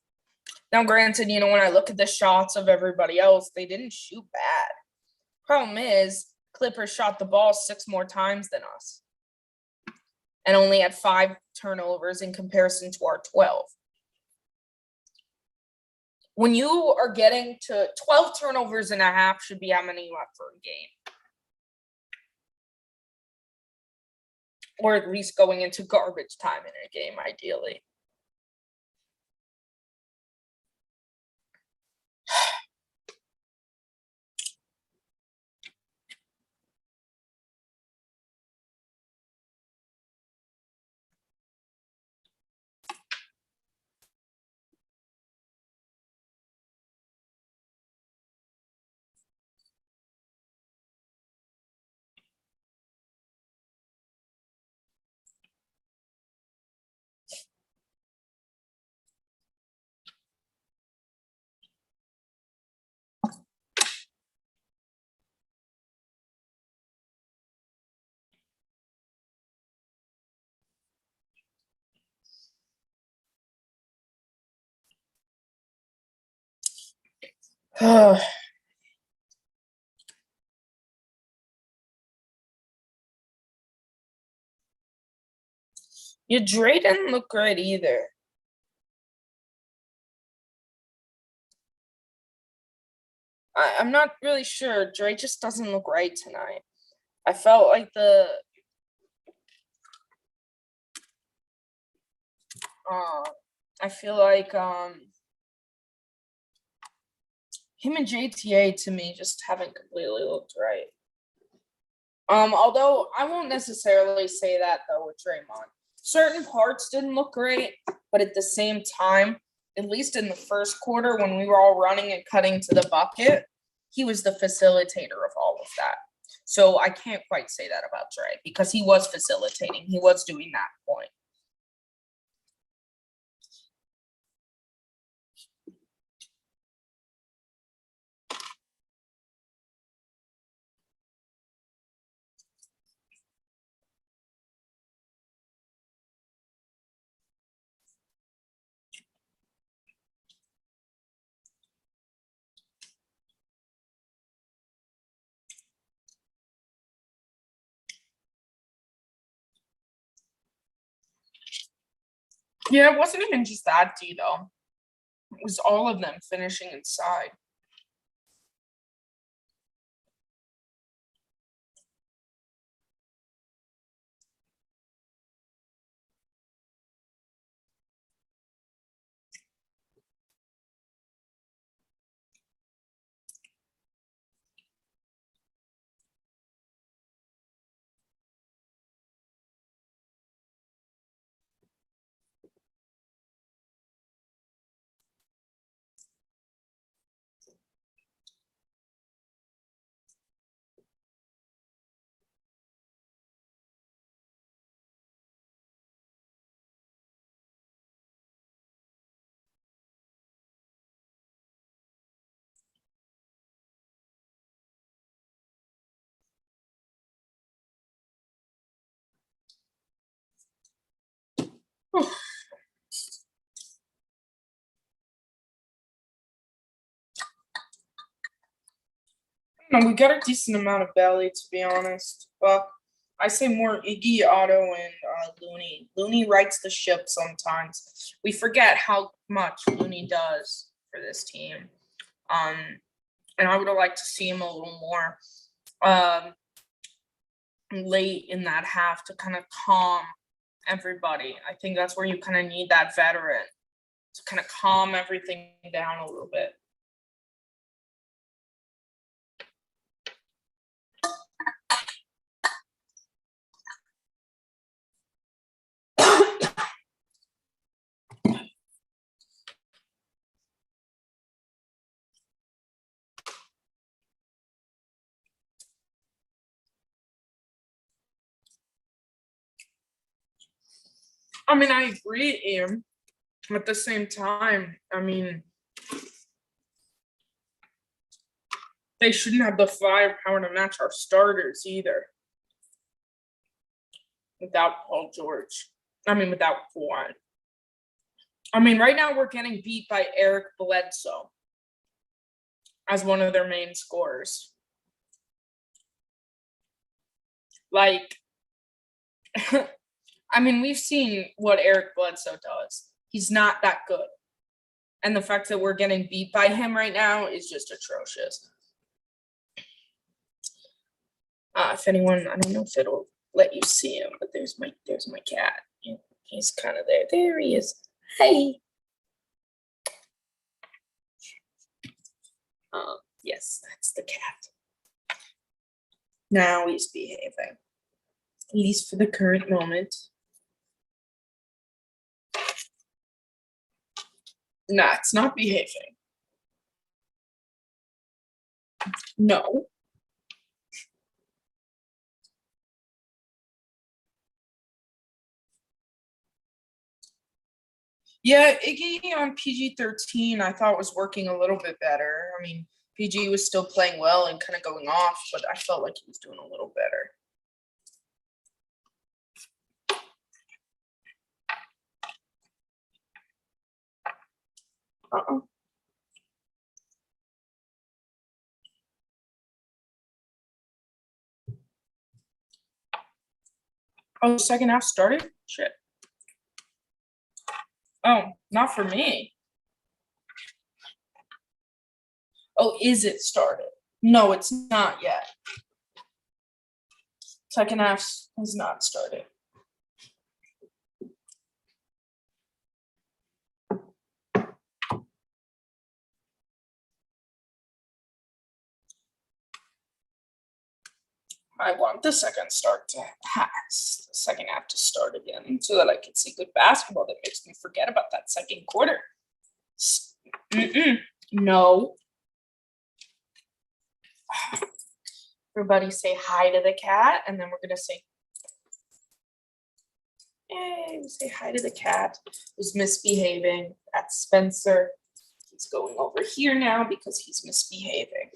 Now, granted, when I look at the shots of everybody else, they didn't shoot bad. Problem is, Clippers shot the ball 6 more times than us and only had 5 turnovers in comparison to our 12. When you are getting to 12 turnovers and a half should be how many you have for a game. Or at least going into garbage time in a game, ideally. Yeah, Dre didn't look great either. I'm not really sure. Dre just doesn't look right tonight. I felt like I feel like him and JTA to me just haven't completely looked right. Although I won't necessarily say that though with Draymond. Certain parts didn't look great, but at the same time, at least in the first quarter when we were all running and cutting to the bucket, he was the facilitator of all of that. So I can't quite say that about Dre because he was facilitating. He was doing that point. Yeah, it wasn't even just that D though. It was all of them finishing inside. No, we got a decent amount of belly, to be honest. But I say more Iggy, Otto, and Looney. Looney rights the ship sometimes. We forget how much Looney does for this team. And I would have liked to see him a little more late in that half to kind of calm everybody. I think that's where you kind of need that veteran to kind of calm everything down a little bit. I mean, I agree, Ian. At the same time, I mean, they shouldn't have the firepower to match our starters either. Without Paul George. I mean, without Kawhi. I mean, right now we're getting beat by Eric Bledsoe as one of their main scorers. Like, I mean, we've seen what Eric Bledsoe does. He's not that good. And the fact that we're getting beat by him right now is just atrocious. If anyone, I don't know if it'll let you see him, but there's my cat. He's kind of there. There he is. Hey. Yes, that's the cat. Now he's behaving. At least for the current moment. Nah, it's not behaving. No. Yeah, Iggy on PG-13 I thought was working a little bit better. I mean, PG was still playing well and kind of going off, but I felt like he was doing a little better. Uh-oh. Oh, the second half started? Shit. Oh, not for me. Oh, is it started? No, it's not yet. Second half has not started. I want the second half to start again so that I can see good basketball that makes me forget about that second quarter. No. Everybody say hi to the cat, and then we're going to say, hey, we say hi to the cat who's misbehaving. That's Spencer. He's going over here now because he's misbehaving.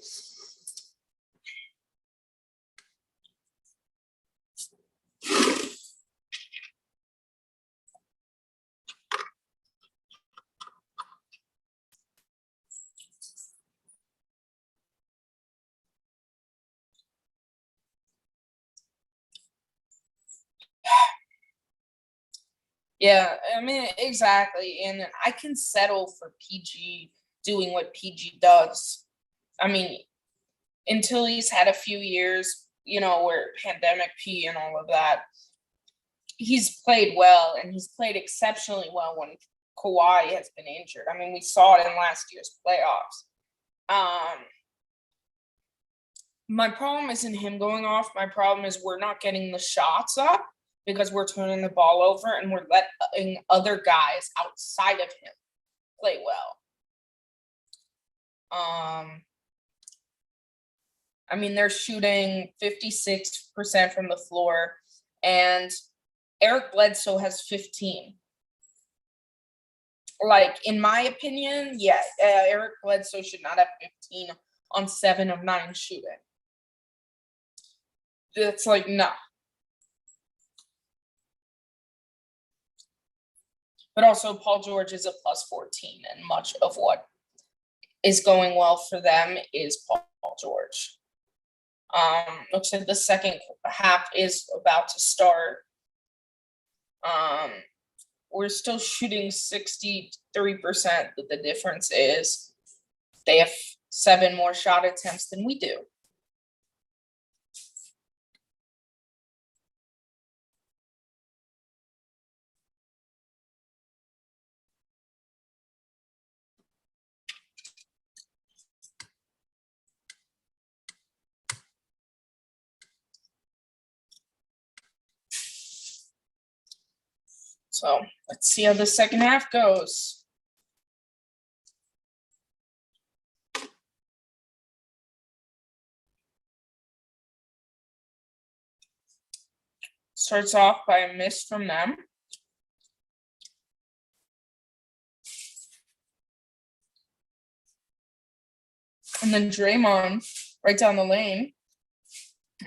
Yeah, I mean, exactly. And I can settle for PG doing what PG does. I mean, until he's had a few years, where pandemic P and all of that, he's played well, and he's played exceptionally well when Kawhi has been injured. I mean, we saw it in last year's playoffs. My problem isn't him going off. My problem is we're not getting the shots up because we're turning the ball over and we're letting other guys outside of him play well. I mean, they're shooting 56% from the floor, and Eric Bledsoe has 15. Like, in my opinion, yeah, Eric Bledsoe should not have 15 on 7 of 9 shooting. It's like, no. But also Paul George is a plus 14, and much of what is going well for them is Paul George. Looks like the second half is about to start. We're still shooting 63%, but the difference is they have 7 more shot attempts than we do. So let's see how the second half goes. Starts off by a miss from them. And then Draymond right down the lane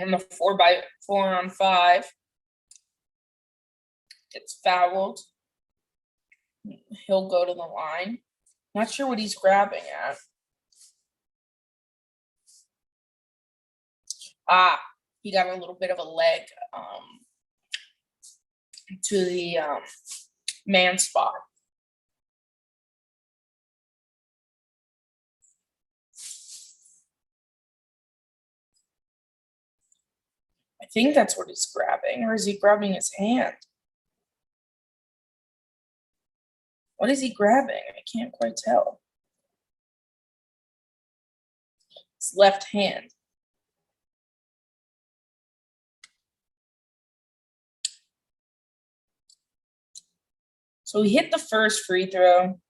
on the 4x4-on-5 gets fouled. He'll go to the line. Not sure what he's grabbing at. He got a little bit of a leg to the man spot. I think that's what he's grabbing, or is he grabbing his hand? What is he grabbing? I can't quite tell. His left hand. So he hit the first free throw.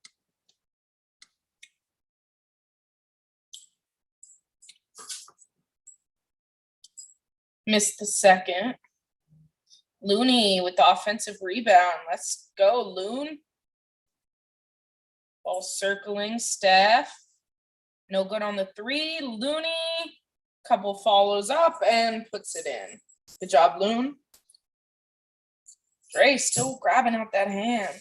Missed the second. Looney with the offensive rebound. Let's go, Loon. Ball circling, Steph. No good on the 3. Looney. Couple follows up and puts it in. Good job, Loon. Dre still grabbing out that hand.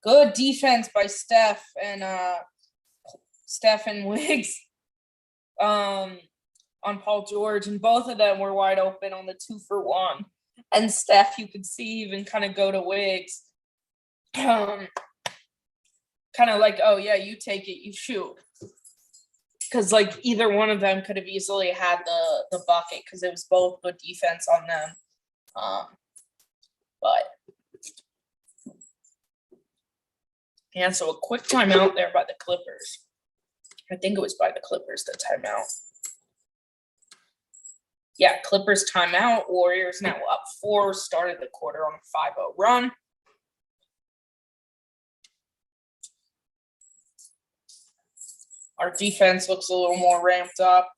Good defense by Steph and Wiggs on Paul George, and both of them were wide open on the 2-for-1. And Steph, you could see even kind of go to Wiggs, kind of like, oh yeah, you take it, you shoot, because like either one of them could have easily had the bucket because it was both good defense on them. But yeah, so a quick timeout there by the Clippers. I think it was by the Clippers, the timeout. Yeah, Clippers timeout. Warriors now up 4. Started the quarter on a 5-0 run. Our defense looks a little more ramped up.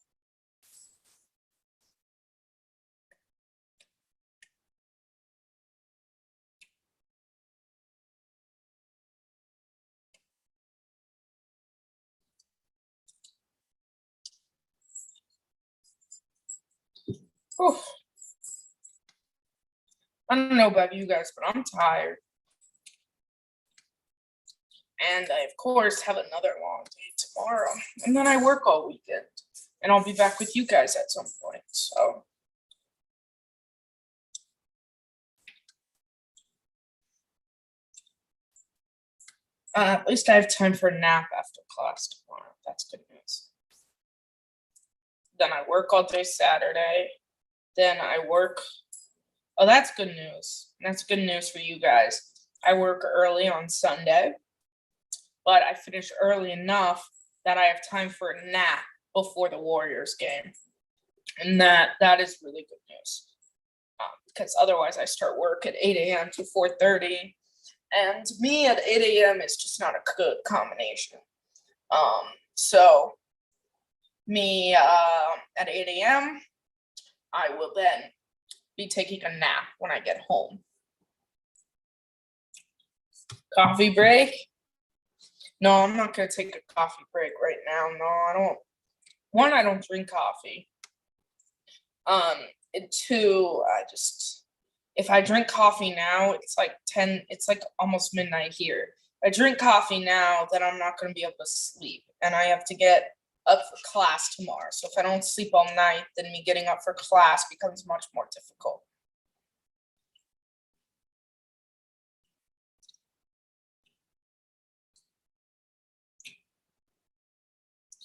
Whew. I don't know about you guys, but I'm tired. And I, of course, have another long day tomorrow. And then I work all weekend. And I'll be back with you guys at some point. So at least I have time for a nap after class tomorrow. That's good news. Then I work all day Saturday. Then I work. Oh, that's good news. That's good news for you guys. I work early on Sunday, but I finish early enough that I have time for a nap before the Warriors game. And that is really good news. Because otherwise I start work at 8 a.m. to 4:30. And me at 8 a.m. is just not a good combination. So me at 8 a.m., I will then be taking a nap when I get home. Coffee break? No, I'm not going to take a coffee break right now. No, I don't. 1, I don't drink coffee. And 2, if I drink coffee now, it's like almost midnight here. If I drink coffee now, then I'm not going to be able to sleep, and I have to get up for class tomorrow. So if I don't sleep all night, then me getting up for class becomes much more difficult.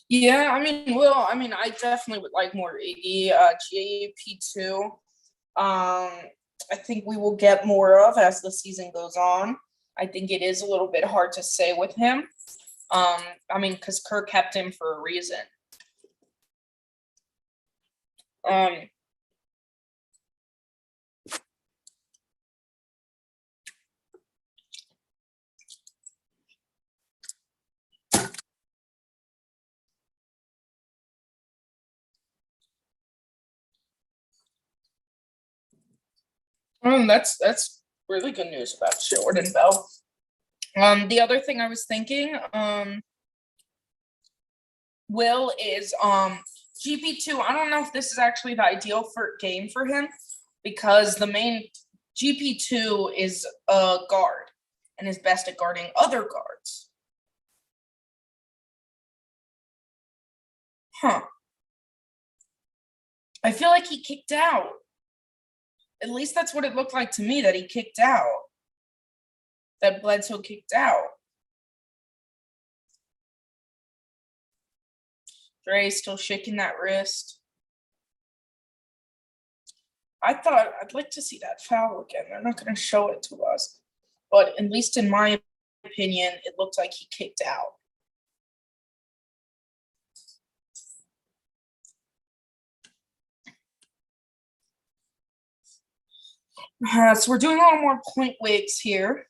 Yeah, I definitely would like more AD, GAP2. I think we will get more of as the season goes on. I think it is a little bit hard to say with him. Because Kerr kept him for a reason. That's really good news about Jordan Bell. The other thing I was thinking, Will, is GP2. I don't know if this is actually the ideal game for him, because the main GP2 is a guard and is best at guarding other guards. I feel like he kicked out. At least that's what it looked like to me, that he kicked out. That Bledsoe kicked out. Dre's still shaking that wrist. I'd like to see that foul again. They're not going to show it to us. But at least in my opinion, it looked like he kicked out. So we're doing a little more point wigs here.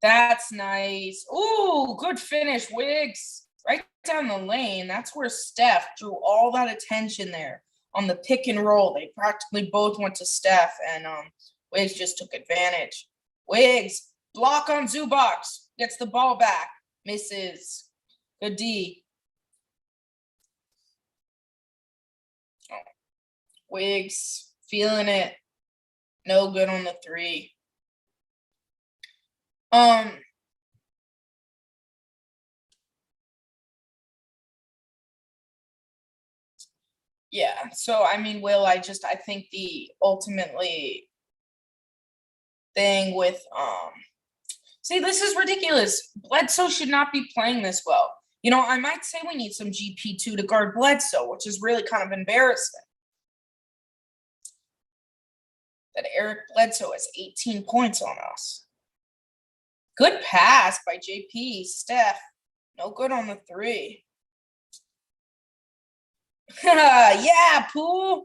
That's nice. Ooh, good finish, Wiggs. Right down the lane. That's where Steph drew all that attention there on the pick and roll. They practically both went to Steph, and Wiggs just took advantage. Wiggs, block on Zubac. Gets the ball back. Misses. Good D. Oh. Wiggs, feeling it. No good on the three. Yeah, so Will, I think the ultimately thing with see, this is ridiculous. Bledsoe should not be playing this well. I might say we need some GP2 to guard Bledsoe, which is really kind of embarrassing. That Eric Bledsoe has 18 points on us. Good pass by JP. Steph, no good on the three. Yeah, Poole.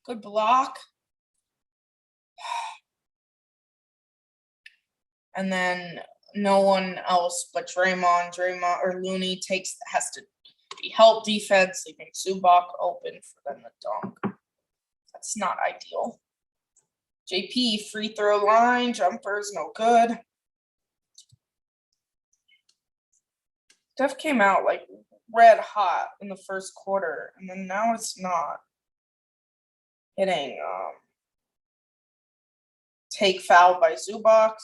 Good block. And then no one else but Draymond or Looney has to be help defense, leaving Zubac open for them to dunk. That's not ideal. JP, free throw line, jumpers, no good. Steph came out like red hot in the first quarter, and then now it's not hitting. Take foul by Zubac.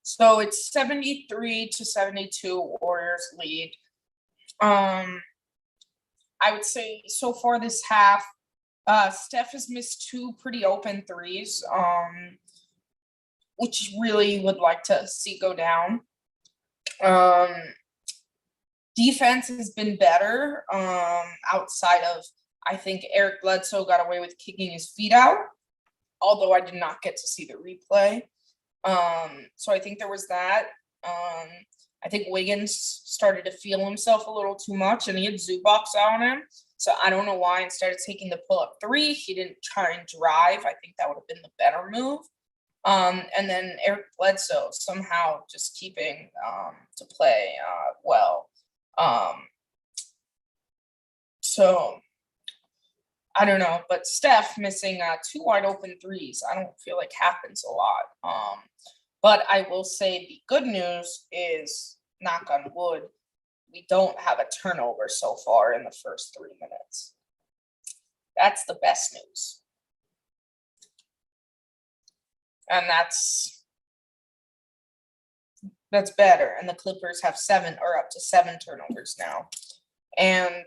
So it's 73-72 Warriors lead. I would say so far this half, Steph has missed 2 pretty open threes, which really would like to see go down. Defense has been better, outside of, I think Eric Bledsoe got away with kicking his feet out, although I did not get to see the replay. So I think there was that. I think Wiggins started to feel himself a little too much, and he had Zubac on him. So I don't know why instead of taking the pull-up three, he didn't try and drive. I think that would have been the better move. And then Eric Bledsoe somehow just keeping to play well. So I don't know, but Steph missing 2 wide open threes, I don't feel like happens a lot. But I will say the good news is, knock on wood, we don't have a turnover so far in the first 3 minutes. That's the best news. And that's better. And the Clippers have 7 or up to 7 turnovers now. And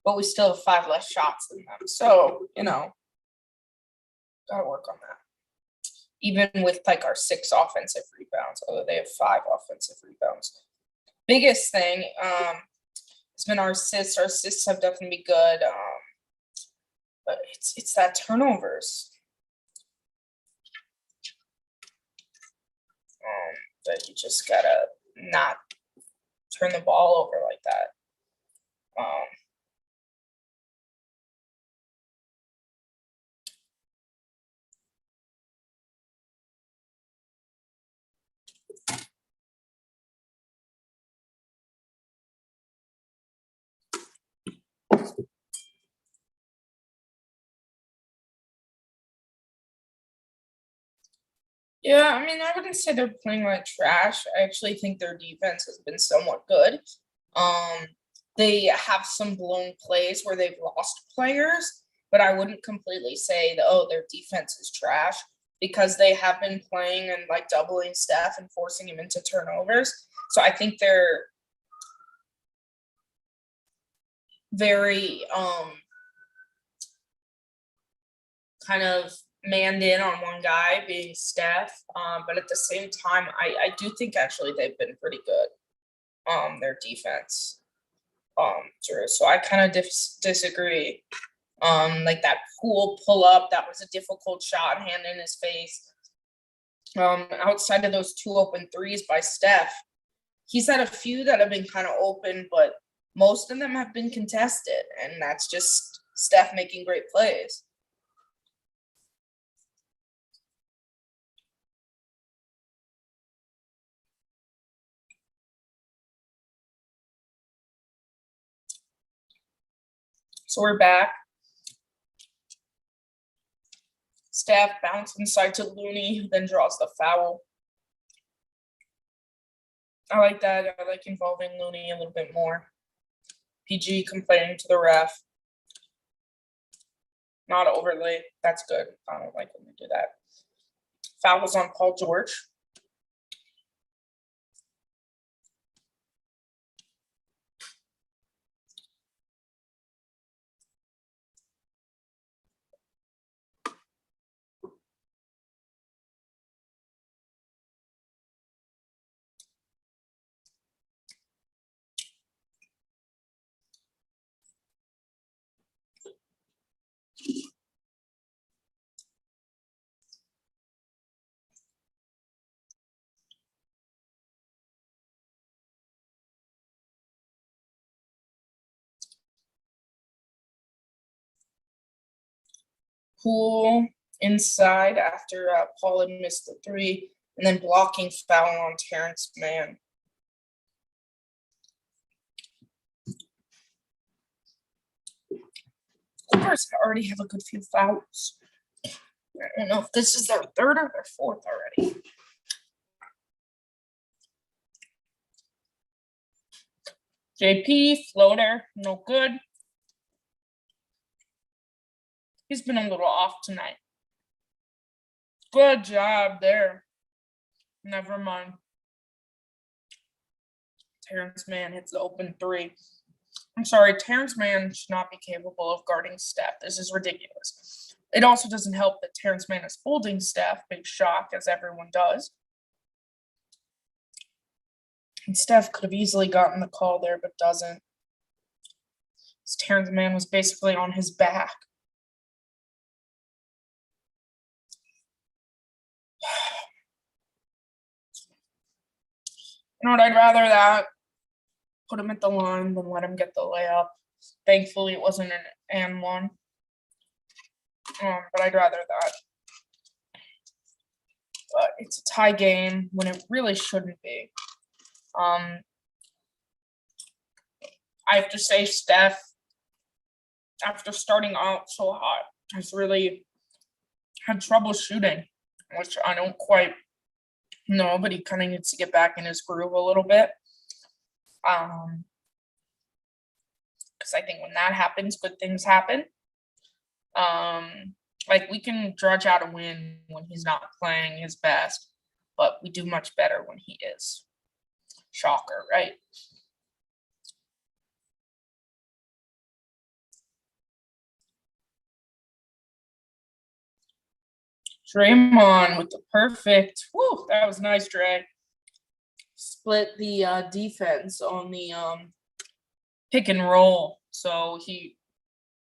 but we still have 5 less shots than them. So, gotta work on that. Even with like our 6 offensive rebounds, although they have 5 offensive rebounds. Biggest thing has been our assists. Our assists have definitely been good. But it's that turnovers. That you just gotta not turn the ball over like that. Yeah, I mean, I wouldn't say they're playing like trash. I actually think their defense has been somewhat good. They have some blown plays where they've lost players, but I wouldn't completely say that, oh, their defense is trash, because they have been playing and like doubling Steph and forcing him into turnovers. So I think they're very kind of manned in on one guy, being Steph. But at the same time, I do think actually they've been pretty good. Their defense. So I kind of disagree. Like that Poole pull up, that was a difficult shot, hand in his face. Outside of those 2 open threes by Steph, he's had a few that have been kind of open, but most of them have been contested, and that's just Steph making great plays. So we're back. Steph bounce inside to Looney, who then draws the foul. I like that. I like involving Looney a little bit more. PG complaining to the ref. Not overly. That's good. I don't like when we do that. Fouls on Paul George. Poole inside after Paul had missed the 3, and then blocking foul on Terrence Mann. Clippers already have a good few fouls. I don't know if this is their 3rd or their 4th already. JP, floater, no good. He's been a little off tonight. Good job there. Never mind. Terrence Mann hits the open 3. I'm sorry, Terrence Mann should not be capable of guarding Steph. This is ridiculous. It also doesn't help that Terrence Mann is holding Steph. Big shock, as everyone does. And Steph could have easily gotten the call there, but doesn't. Terrence Mann was basically on his back. You know what? I'd rather that. Put him at the line than let him get the layup. Thankfully, it wasn't an and one. But I'd rather that. But it's a tie game when it really shouldn't be. I have to say Steph, after starting out so hot, has really had trouble shooting, which I don't quite know, but he kind of needs to get back in his groove a little bit. Because I think when that happens, good things happen. Like we can drudge out a win when he's not playing his best, but we do much better when he is. Shocker, right? Draymond with the perfect. Woo, that was nice, Dre. Split the defense on the pick and roll. So he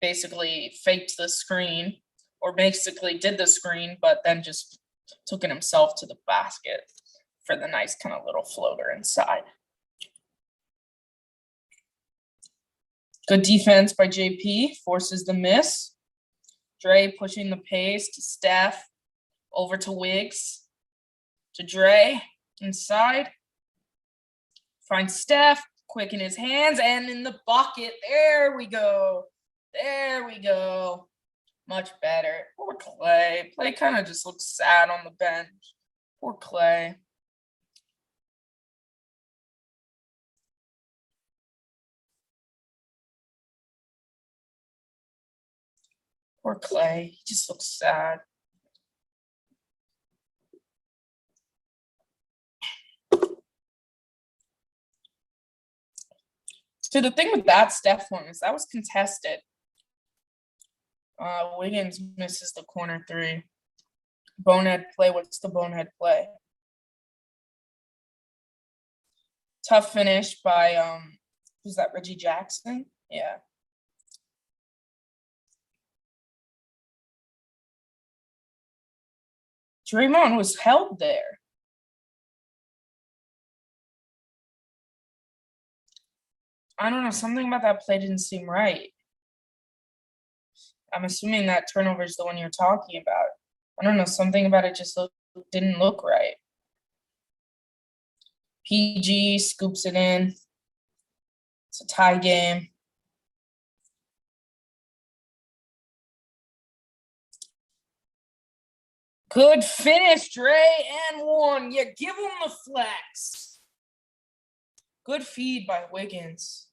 basically faked the screen, or basically did the screen, but then just took it himself to the basket for the nice kind of little floater inside. Good defense by JP, forces the miss. Dre pushing the pace to Steph, over to Wiggs, to Dre, inside. Finds Steph, quick in his hands, and in the bucket. There we go. There we go. Much better. Poor Klay. Klay kind of just looks sad on the bench. Poor Klay. Poor Klay. He just looks sad. So the thing with that Steph one is that was contested. Wiggins misses the corner three. Bonehead play. What's the bonehead play? Tough finish by who's that? Reggie Jackson? Yeah. Draymond was held there. I don't know. Something about that play didn't seem right. I'm assuming that turnover is the one you're talking about. I don't know. Something about it just didn't look right. PG scoops it in. It's a tie game. Good finish, Dre, and one. Yeah, give him the flex. Good feed by Wiggins.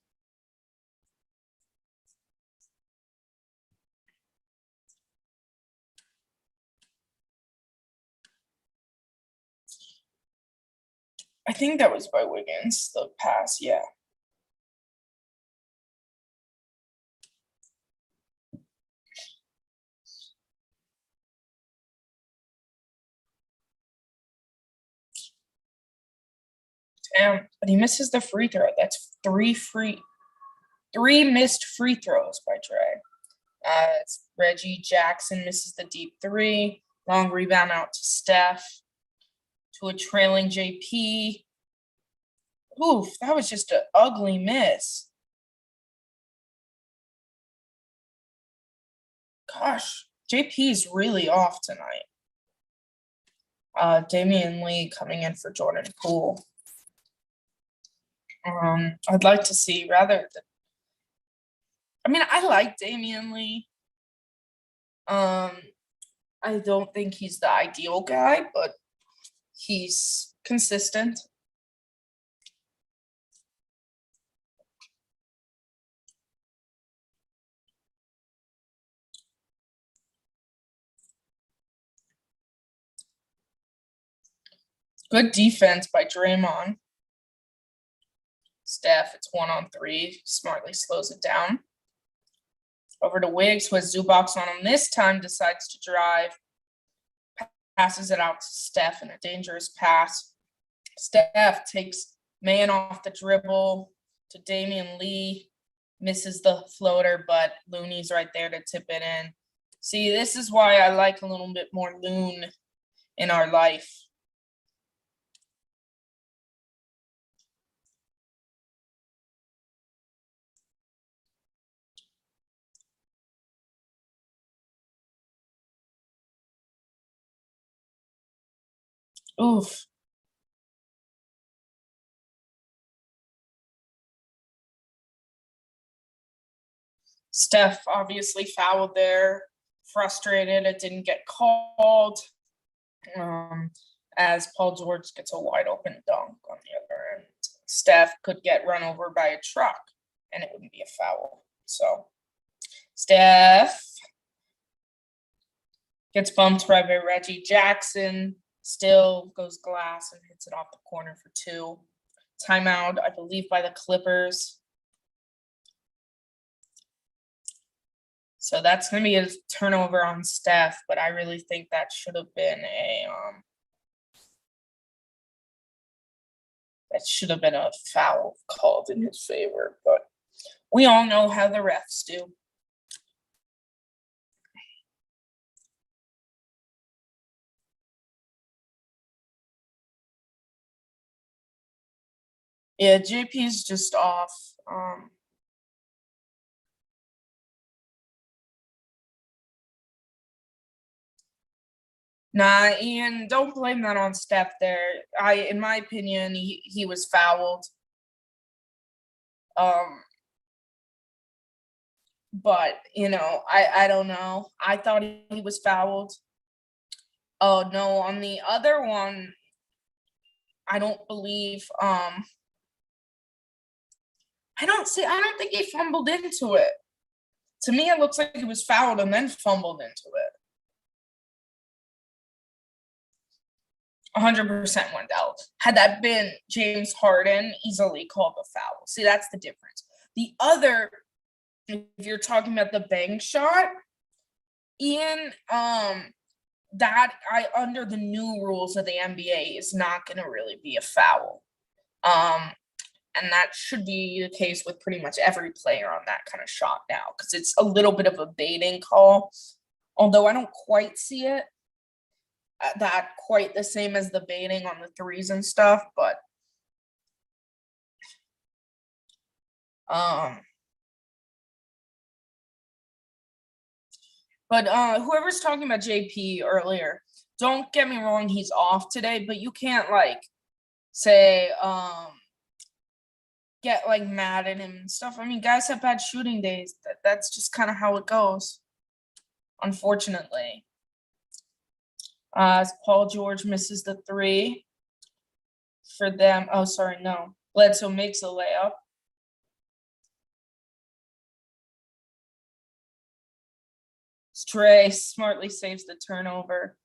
I think that was by Wiggins, the pass, yeah. Damn, but he misses the free throw. That's three missed free throws by Dre. It's Reggie Jackson misses the deep three. Long rebound out to Steph. To a trailing JP. Oof, that was just an ugly miss. Gosh, JP's really off tonight. Damian Lee coming in for Jordan Poole. I'd like to see I like Damian Lee. I don't think he's the ideal guy, but he's consistent. Good defense by Draymond. Steph, it's 1-on-3. Smartly slows it down. Over to Wiggs, who has Zubox on him this time, decides to drive. Passes it out to Steph in a dangerous pass. Steph takes man off the dribble to Damian Lee. Misses the floater, but Looney's right there to tip it in. See, this is why I like a little bit more Loon in our life. Oof. Steph obviously fouled there, frustrated it didn't get called. As Paul George gets a wide open dunk on the other end. Steph could get run over by a truck and it wouldn't be a foul. So Steph gets bumped right by Reggie Jackson, still goes glass and hits it off the corner for 2. Timeout, I believe, by the Clippers. So that's going to be a turnover on Steph, but I really think that should have been a foul called in his favor. But we all know how the refs do. Yeah, JP's just off. Nah, Ian, don't blame that on Steph there. In my opinion, he was fouled. But I don't know. I thought he was fouled. Oh no, on the other one, I don't believe I don't think he fumbled into it. To me, it looks like he was fouled and then fumbled into it. 100% Wendell. Had that been James Harden, easily called a foul. See, that's the difference. The other, if you're talking about the bank shot, Ian, that under the new rules of the NBA is not going to really be a foul. And that should be the case with pretty much every player on that kind of shot now, because it's a little bit of a baiting call. Although I don't quite see it that quite the same as the baiting on the threes and stuff, but whoever's talking about JP earlier, don't get me wrong, he's off today, but you can't say get mad at him and stuff. I mean, guys have bad shooting days. That's just kind of how it goes, unfortunately. As Paul George misses the 3 for them. Oh, sorry, no. Bledsoe makes a layup. Stray smartly saves the turnover.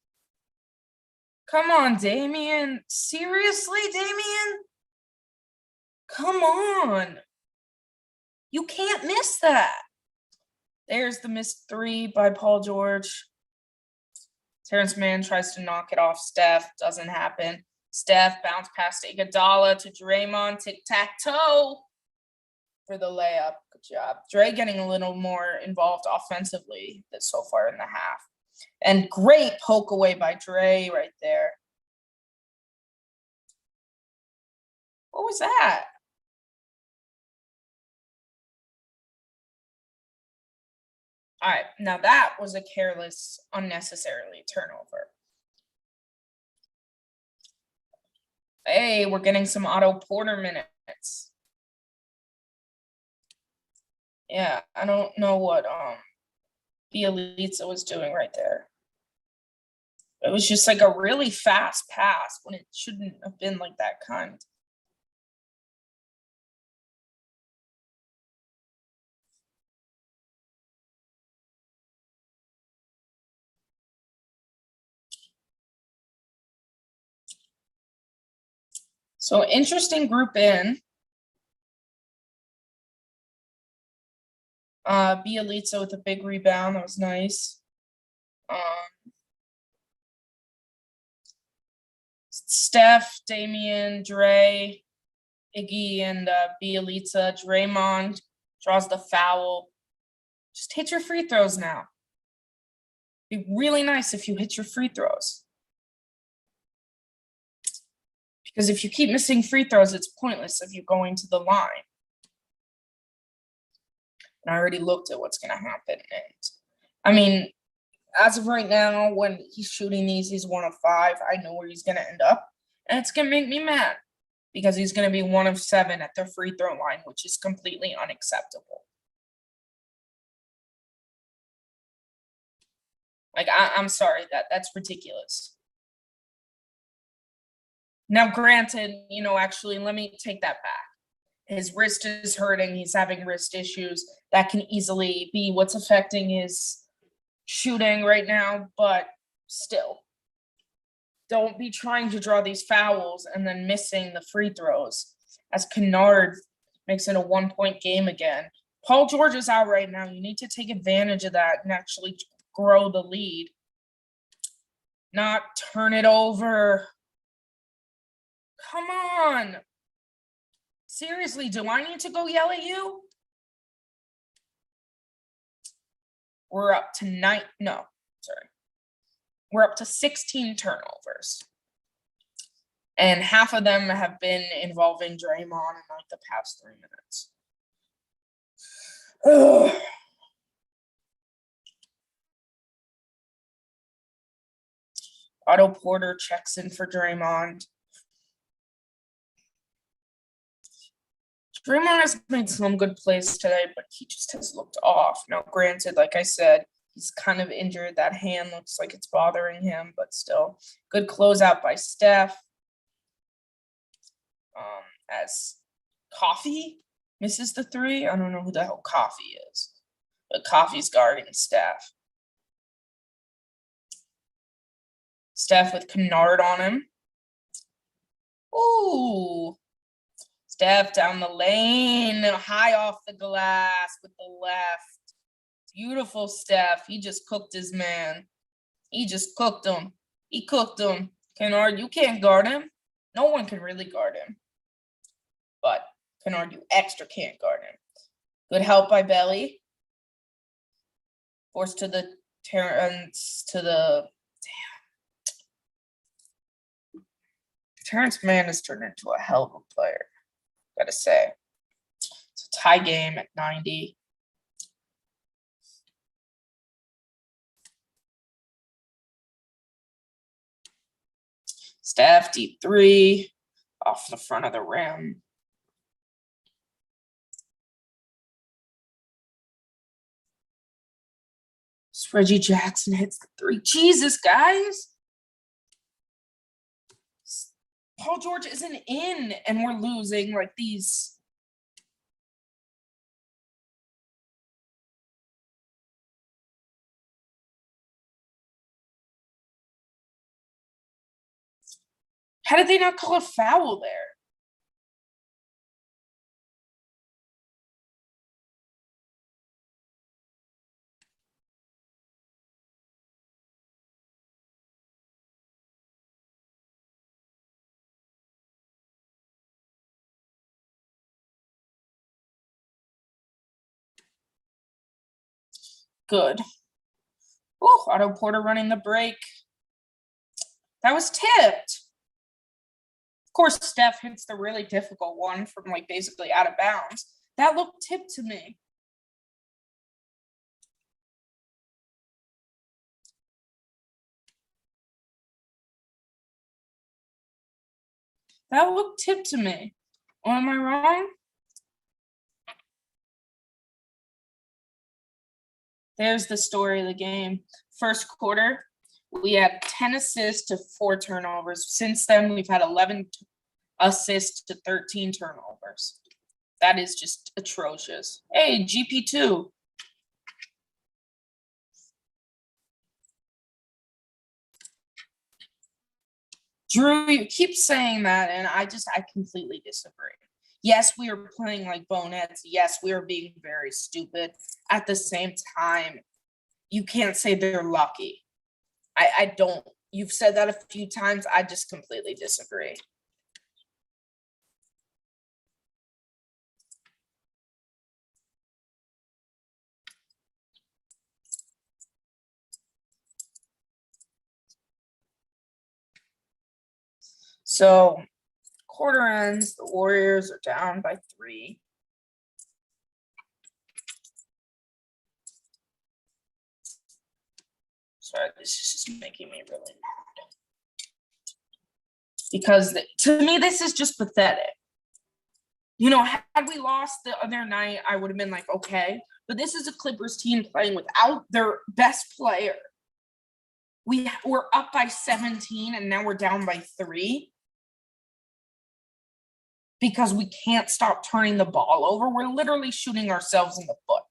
Come on, Damian. Seriously, Damian? Come on. You can't miss that. There's the missed 3 by Paul George. Terrence Mann tries to knock it off Steph. Doesn't happen. Steph bounce past Iguodala to Draymond. Tic-tac-toe for the layup. Good job. Dre getting a little more involved offensively so far in the half. And great poke away by Dre right there. What was that? All right, now that was a careless, unnecessarily turnover. Hey, we're getting some Otto Porter minutes. Yeah, I don't know what Bielitsa was doing right there. It was just a really fast pass when it shouldn't have been that kind. So interesting group in. Bielitsa with a big rebound. That was nice. Steph, Damian, Dre, Iggy, and Bielitsa. Draymond draws the foul. Just hit your free throws now. It'd be really nice if you hit your free throws. Because if you keep missing free throws, it's pointless if you're going to the line. And I already looked at what's going to happen. And I mean, as of right now, when he's shooting these, he's 1 of 5. I know where he's going to end up. And it's going to make me mad because he's going to be 1 of 7 at the free throw line, which is completely unacceptable. Like, I'm sorry, that's ridiculous. Now, granted, actually, let me take that back. His wrist is hurting. He's having wrist issues. That can easily be what's affecting his shooting right now, but still. Don't be trying to draw these fouls and then missing the free throws as Kennard makes it a 1-point game again. Paul George is out right now. You need to take advantage of that and actually grow the lead. Not turn it over. Come on. Seriously, do I need to go yell at you? We're up to We're up to 16 turnovers. And half of them have been involving Draymond in like the past 3 minutes. Ugh. Otto Porter checks in for Draymond. Draymond has made some good plays today, but he just has looked off. Now, granted, like I said, he's kind of injured. That hand looks like it's bothering him, but still. Good closeout by Steph. As Coffee misses the three. I don't know who the hell Coffee is, but Coffee's guarding Steph. Steph with Kennard on him. Ooh. Steph down the lane, high off the glass with the left. Beautiful Steph. He just cooked his man. He just cooked him. He cooked him. Kennard, you can't guard him. No one can really guard him. But Kennard, you extra can't guard him. Good help by Belly. Forced to the Terrence Terrence Mann has turned into a hell of a player. Gotta say. It's a tie game at 90. Steph, deep three, off the front of the rim. Reggie Jackson hits the three. Jesus, guys. Paul George isn't in, and we're losing like these. How did they not call a foul there? Good. Oh, Otto Porter running the break. That was tipped. Of course, Steph hits the really difficult one from like basically out of bounds. That looked tipped to me. That looked tipped to me. Or am I wrong? There's the story of the game. First quarter, we had 10 assists to 4 turnovers. Since then, we've had 11 assists to 13 turnovers. That is just atrocious. Hey, GP2. Drew, you keep saying that, and I completely disagree. Yes, we are playing like boneheads. Yes, we are being very stupid. At the same time, you can't say they're lucky. I don't. You've said that a few times. I just completely disagree. So, quarter ends, the Warriors are down by 3. Sorry, this is just making me really mad. Because to me, this is just pathetic. You know, had we lost the other night, I would have been like, okay. But this is a Clippers team playing without their best player. we're up by 17 and now we're down by 3 because we can't stop turning the ball over. We're literally shooting ourselves in the foot.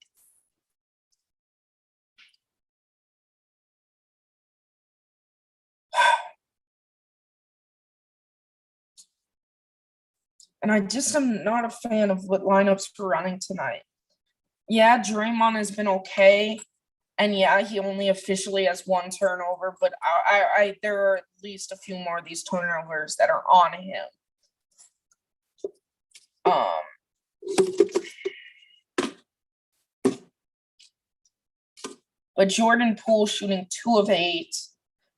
And I just am not a fan of what lineups we're running tonight. Yeah, Draymond has been okay. And yeah, he only officially has 1 turnover, but I there are at least a few more of these turnovers that are on him. But Jordan Poole shooting 2 of 8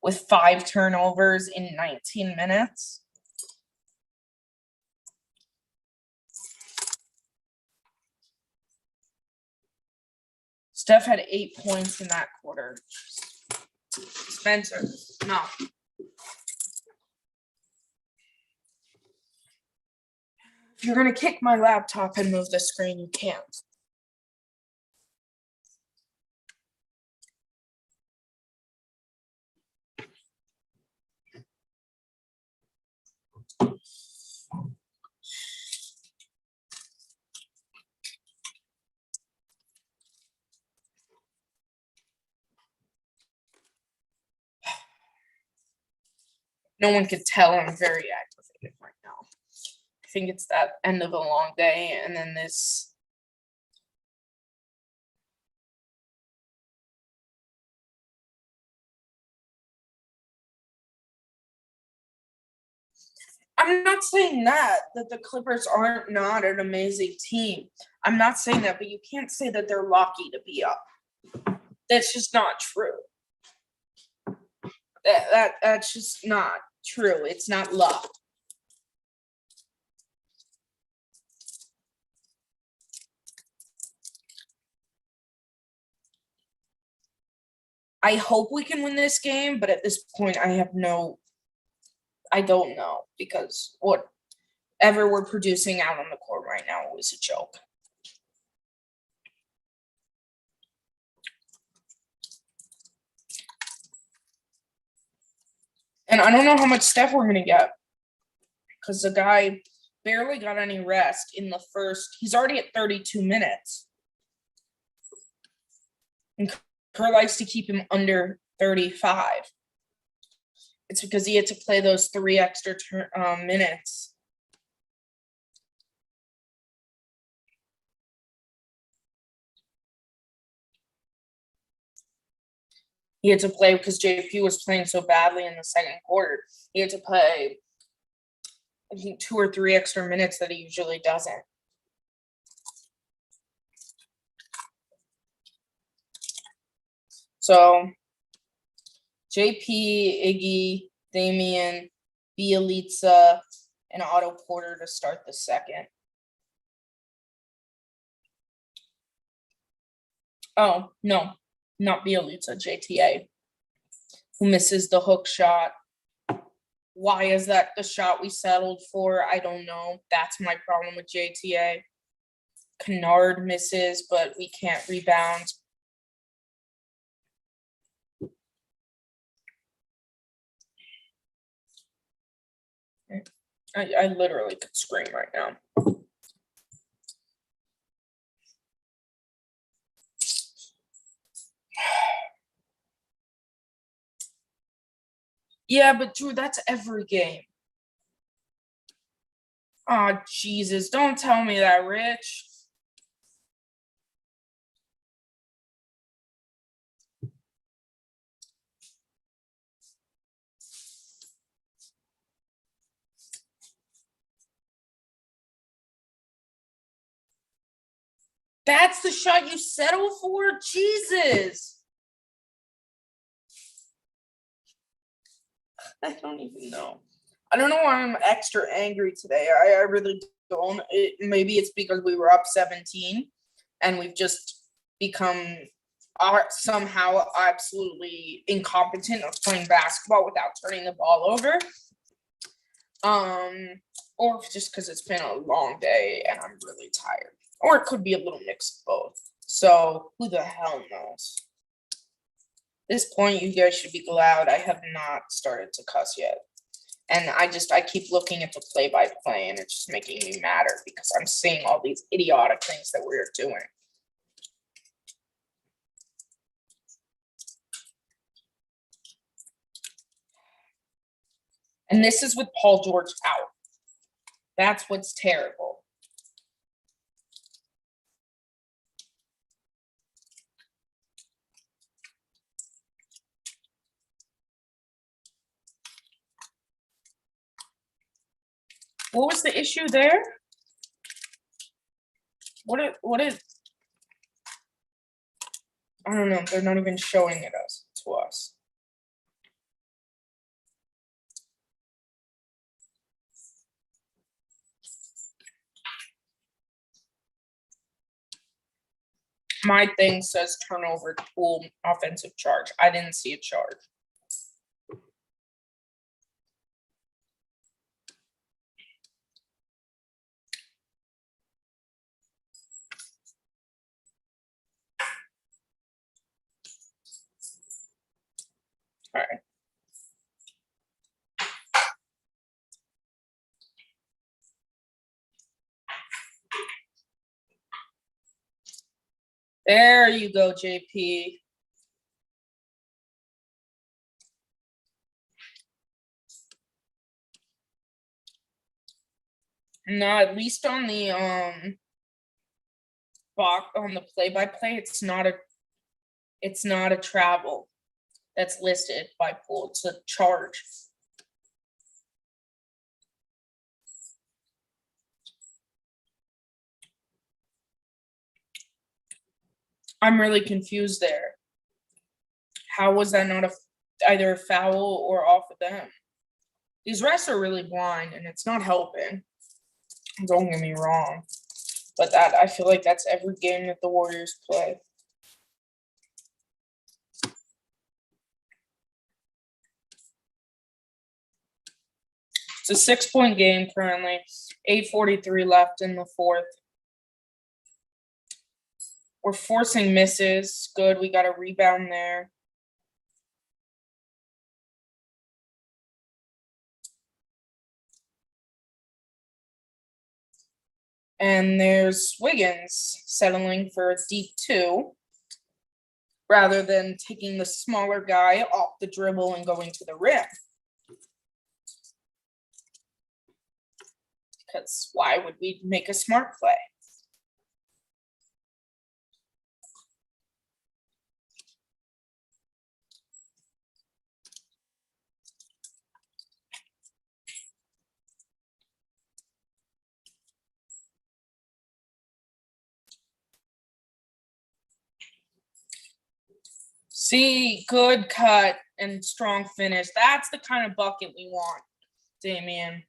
with 5 turnovers in 19 minutes. Steph had 8 points in that quarter. Spencer, no. If you're gonna kick my laptop and move the screen, you can't. No one could tell I'm very aggravated right now. I think it's that end of a long day and then this. I'm not saying that the Clippers aren't not an amazing team. I'm not saying that, but you can't say that they're lucky to be up. That's just not true. That's just not true. It's not luck. I hope we can win this game, but at this point I don't know because whatever we're producing out on the court right now is a joke. And I don't know how much Steph we're going to get because the guy barely got any rest in the first. He's already at 32 minutes. And Kerr likes to keep him under 35. It's because he had to play those 3 extra minutes. He had to play because JP was playing so badly in the second quarter. He had to play, I think, 2 or 3 extra minutes that he usually doesn't. So, JP, Iggy, Damian, Bielitsa, and Otto Porter to start the second. Oh, no, not Bielitsa, JTA, who misses the hook shot. Why is that the shot we settled for? I don't know. That's my problem with JTA. Kennard misses, but we can't rebound. I literally could scream right now. Yeah, but Drew, that's every game. Oh, Jesus, don't tell me that, Rich. That's the shot you settle for? Jesus. I don't even know. I don't know why I'm extra angry today. I really don't. Maybe it's because we were up 17 and we've just become somehow absolutely incompetent of playing basketball without turning the ball over. Or just because it's been a long day and I'm really tired. Or it could be a little mix of both. So who the hell knows? This point, you guys should be glad I have not started to cuss yet. And I keep looking at the play-by-play and it's just making me madder because I'm seeing all these idiotic things that we're doing. And this is with Paul George out. That's what's terrible. What was the issue there? What is I don't know, they're not even showing it to us. My thing says turnover pool offensive charge. I didn't see a charge. All right. There you go, JP. No, at least on the box on the play-by-play, it's not a travel that's listed by pool. It's a charge. I'm really confused there. How was that not either a foul or off of them? These refs are really blind and it's not helping. Don't get me wrong. But that I feel like that's every game that the Warriors play. It's a 6-point game currently. 8:43 left in the fourth. We're forcing misses. Good. We got a rebound there. And there's Wiggins settling for a deep 2 rather than taking the smaller guy off the dribble and going to the rim. Because why would we make a smart play? See, good cut and strong finish. That's the kind of bucket we want, Damian.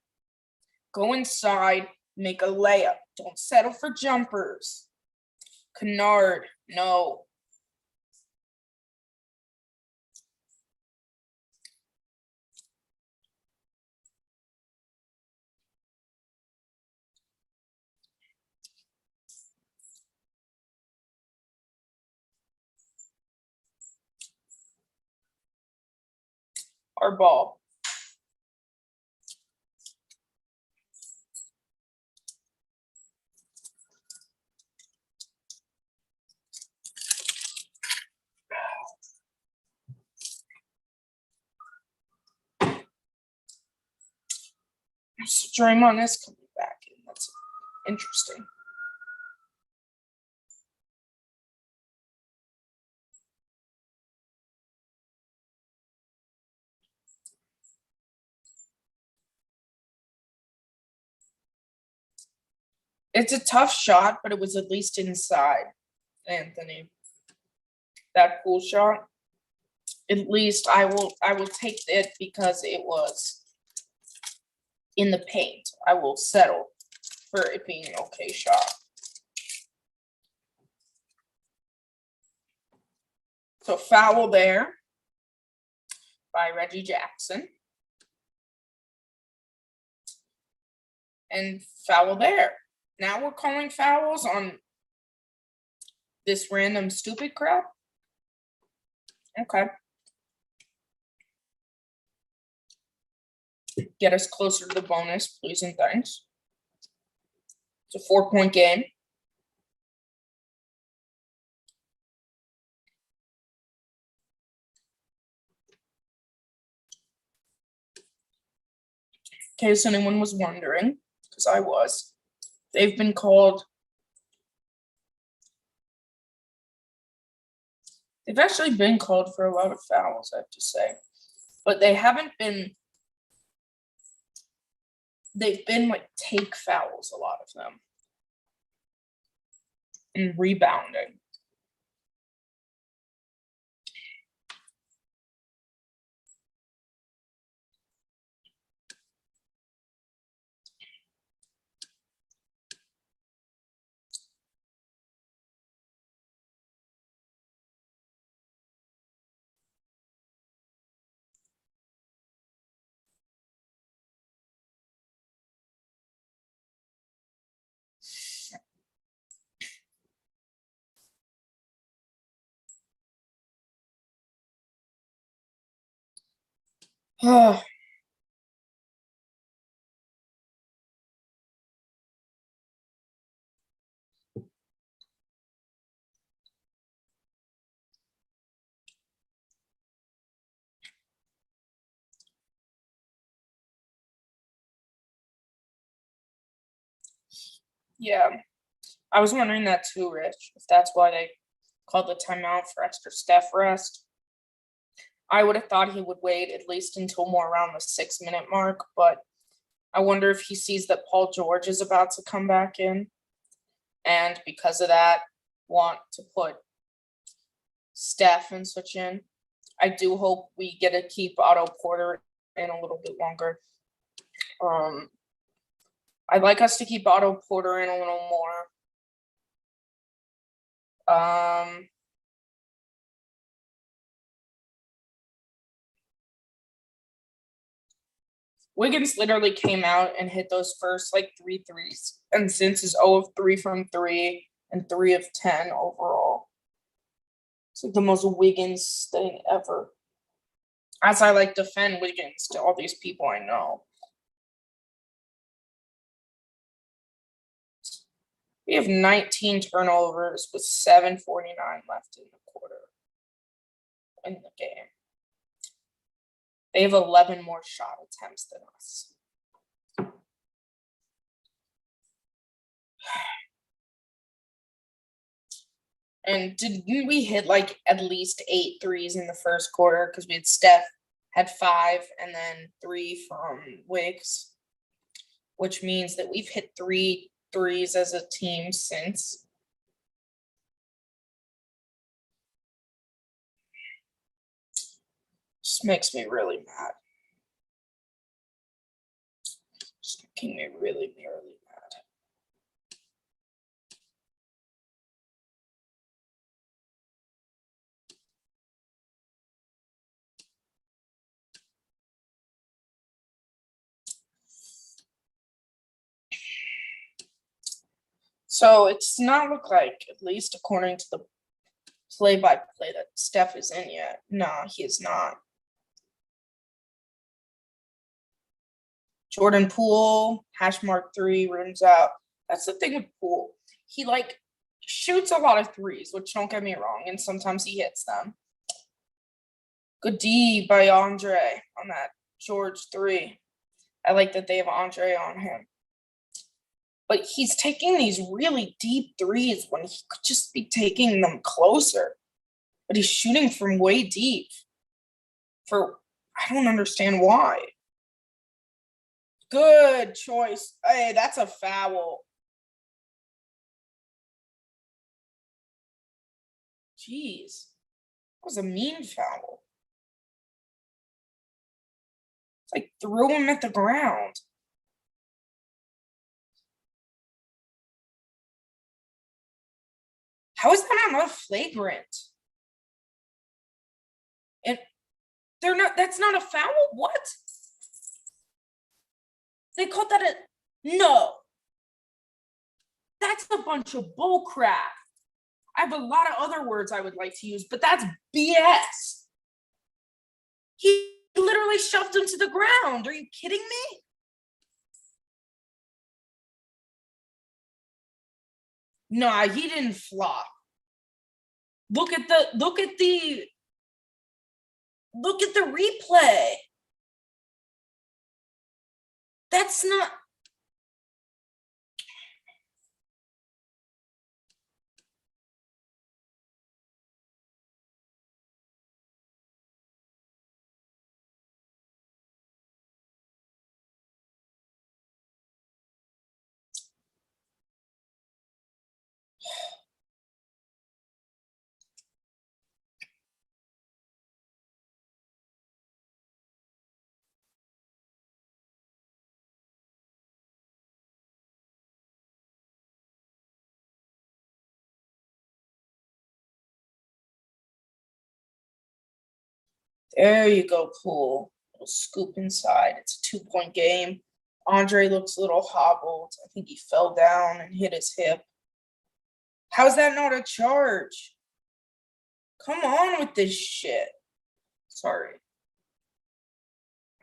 Go inside, make a layup. Don't settle for jumpers. Kennard, no. Our ball. So Draymond is coming back in. That's interesting. It's a tough shot, but it was at least inside, Anthony. That pool shot. At least I will take it because it was in the paint. I will settle for it being an okay shot. So foul there by Reggie Jackson. And foul there. Now we're calling fouls on this random stupid crap. Okay. get us closer to the bonus, please and thanks. It's a 4-point game. In case anyone was wondering, because I was, they've been called. They've actually been called for a lot of fouls, I have to say. But they haven't been. They've been like take fouls, a lot of them. And rebounding. Oh. Yeah, I was wondering that too, Rich, if that's why they called the timeout for extra Steph rest. I would have thought he would wait at least until more around the 6-minute mark, but I wonder if he sees that Paul George is about to come back in, and because of that, want to put Steph and switch in. I do hope we get to keep Otto Porter in a little bit longer. I'd like us to keep Otto Porter in a little more. Wiggins literally came out and hit those first like 3 threes, and since is 0 of 3 from 3 and 3 of 10 overall. It's like the most Wiggins thing ever. As I like defend Wiggins to all these people I know. We have 19 turnovers with 7:49 left in the quarter in the game. They have 11 more shot attempts than us. And didn't we hit like at least 8 threes in the first quarter? Because we had Steph had 5 and then 3 from Wiggs, which means that we've hit 3 threes as a team since. Just makes me really mad. Just making me really, really mad. So it's not look like, at least according to the play-by-play, that Steph is in yet. No, he is not. Jordan Poole, #3, rims out. That's the thing with Poole. He like shoots a lot of threes, which don't get me wrong, and sometimes he hits them. Good D by Andre on that George 3. I like that they have Andre on him. But he's taking these really deep threes when he could just be taking them closer. But he's shooting from way deep. I don't understand why. Good choice. Hey, that's a foul. Jeez. That was a mean foul. It's like throw him at the ground. How is that not flagrant? And that's not a foul? What? They called that no. That's a bunch of bull crap. I have a lot of other words I would like to use, but that's BS. He literally shoved him to the ground. Are you kidding me? Nah, he didn't flop. Look at the replay. That's not. There you go, Poole. Little scoop inside. It's a 2-point game. Andre looks a little hobbled. I think he fell down and hit his hip. How's that not a charge? Come on with this shit. Sorry.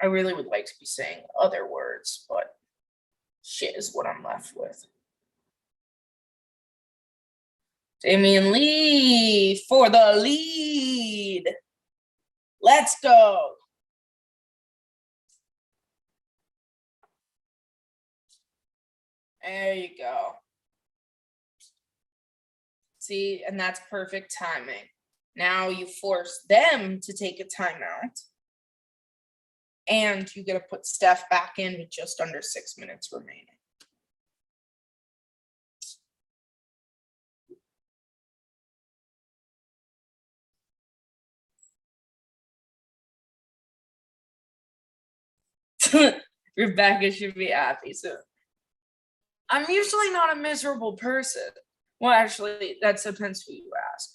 I really would like to be saying other words, but shit is what I'm left with. Damian Lee for the lead. Let's go. There you go. See, and that's perfect timing. Now you force them to take a timeout. And you get to put Steph back in with just under 6 minutes remaining. Rebecca should be happy soon. I'm usually not a miserable person. Well, actually, that depends who you ask.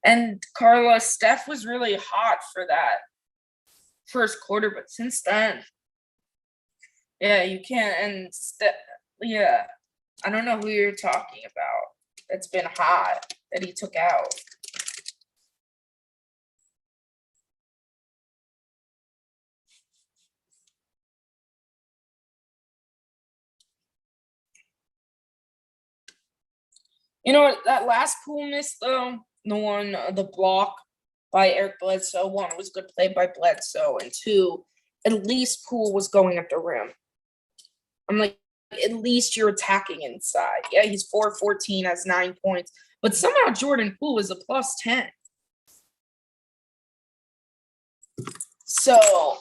And Carla, Steph was really hot for that first quarter, but since then, yeah, you can't. And yeah, I don't know who you're talking about. That's been hot that he took out. You know what? That last Poole miss, though, the block by Eric Bledsoe, one was good play by Bledsoe, and two, at least Poole was going at the rim. I'm like, at least you're attacking inside. Yeah, he's 4-14, has 9 points, but somehow Jordan Poole is a +10. So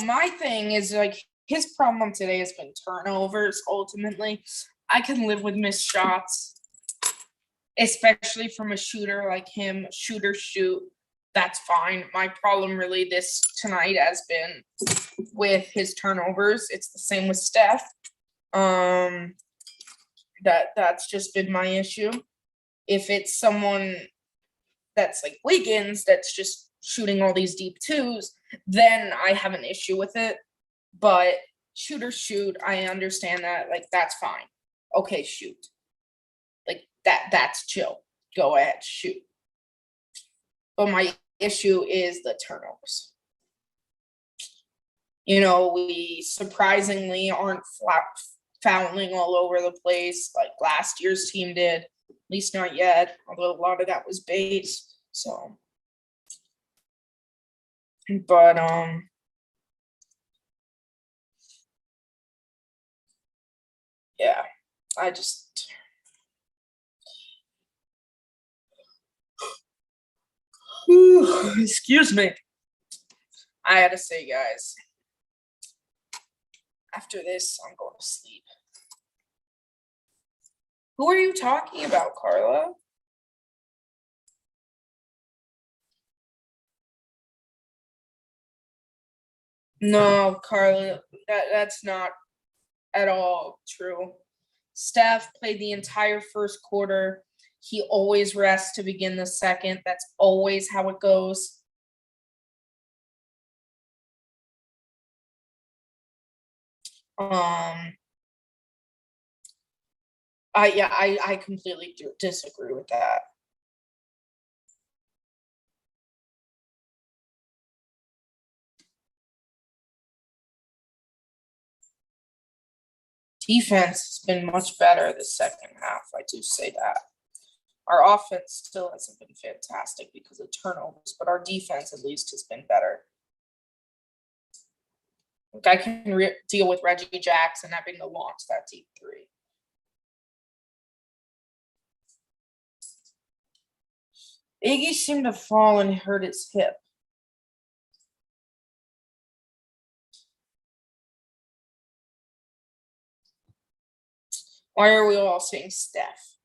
my thing is, like, his problem today has been turnovers, ultimately. I can live with missed shots, especially from a shooter like him. Shoot, that's fine. My problem really tonight has been with his turnovers. It's the same with Steph. That's just been my issue. If it's someone that's like Wiggins that's just shooting all these deep twos, then I have an issue with it. But shoot, I understand that. Like, that's fine. Okay, shoot. Like, that's chill. Go ahead, shoot. But my issue is the turnovers. You know, we surprisingly aren't fouling all over the place like last year's team did. At least not yet, although a lot of that was base. So, but yeah, I just excuse me. I had to say, guys, after this, I'm going to sleep. Who are you talking about, Carla? No, Carla, that's not at all true. Steph played the entire first quarter. He always rests to begin the second. That's always how it goes. I completely disagree with that. Defense has been much better the second half. I do say that. Our offense still hasn't been fantastic because of turnovers, but our defense at least has been better. Like I can deal with Reggie Jackson having to launch that deep three. Iggy seemed to fall and hurt his hip. Why are we all saying Steph?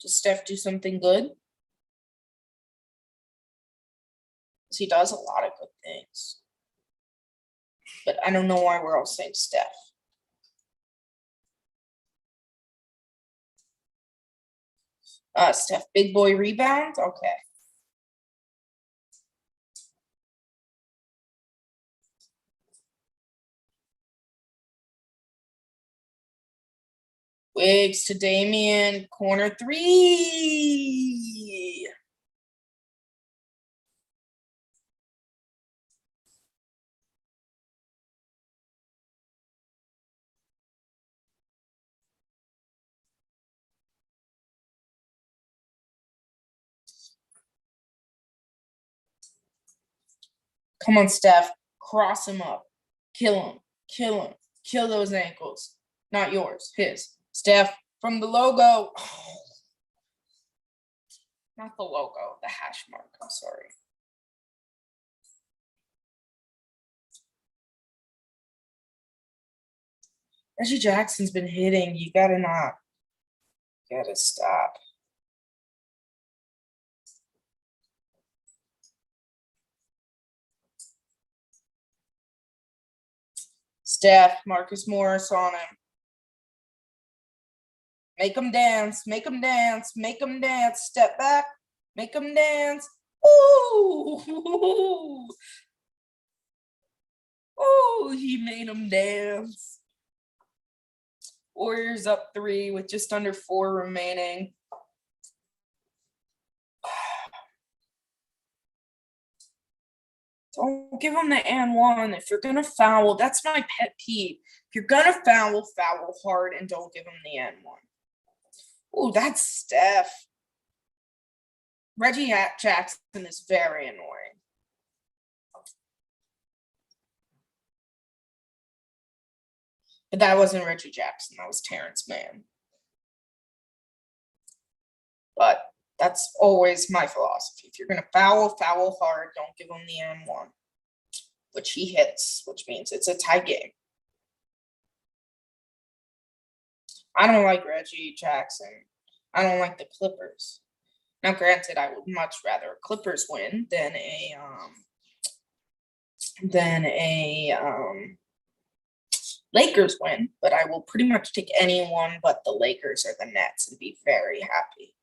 Does Steph do something good? Because he does a lot of good things. But I don't know why we're all saying Steph. Steph, big boy rebound? Okay. Wiggs to Damian, corner three. Come on, Steph. Cross him up. Kill him. Kill him. Kill those ankles. Not yours. His. Steph from the logo. Oh. Not the logo. The hash mark. I'm sorry. Reggie Jackson's been hitting. You gotta not. You gotta stop. Steph, Marcus Morris on him. Make him dance, make him dance, make him dance. Step back, make him dance. Ooh, ooh, he made him dance. Warriors up 3 with just under 4 remaining. Don't give him the and one. If you're gonna foul, that's my pet peeve. If you're gonna foul, foul hard and don't give him the and one. Ooh, that's Steph. Reggie Jackson is very annoying. But that wasn't Reggie Jackson. That was Terrence Mann. But that's always my philosophy. If you're going to foul, foul hard. Don't give him the and one, which he hits, which means it's a tie game. I don't like Reggie Jackson. I don't like the Clippers. Now, granted, I would much rather Clippers win than a Lakers win, but I will pretty much take anyone but the Lakers or the Nets and be very happy.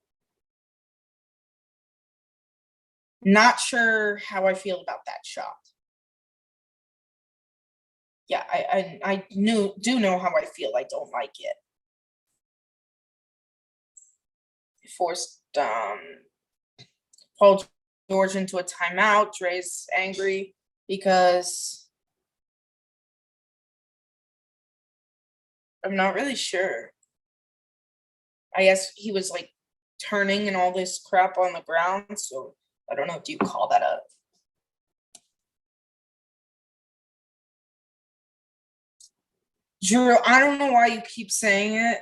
Not sure how I feel about that shot. Yeah, I do know how I feel. I don't like it. It forced Paul George into a timeout. Dre's angry because I'm not really sure. I guess he was like turning and all this crap on the ground, so I don't know. Do you call that a Drew? I don't know why you keep saying it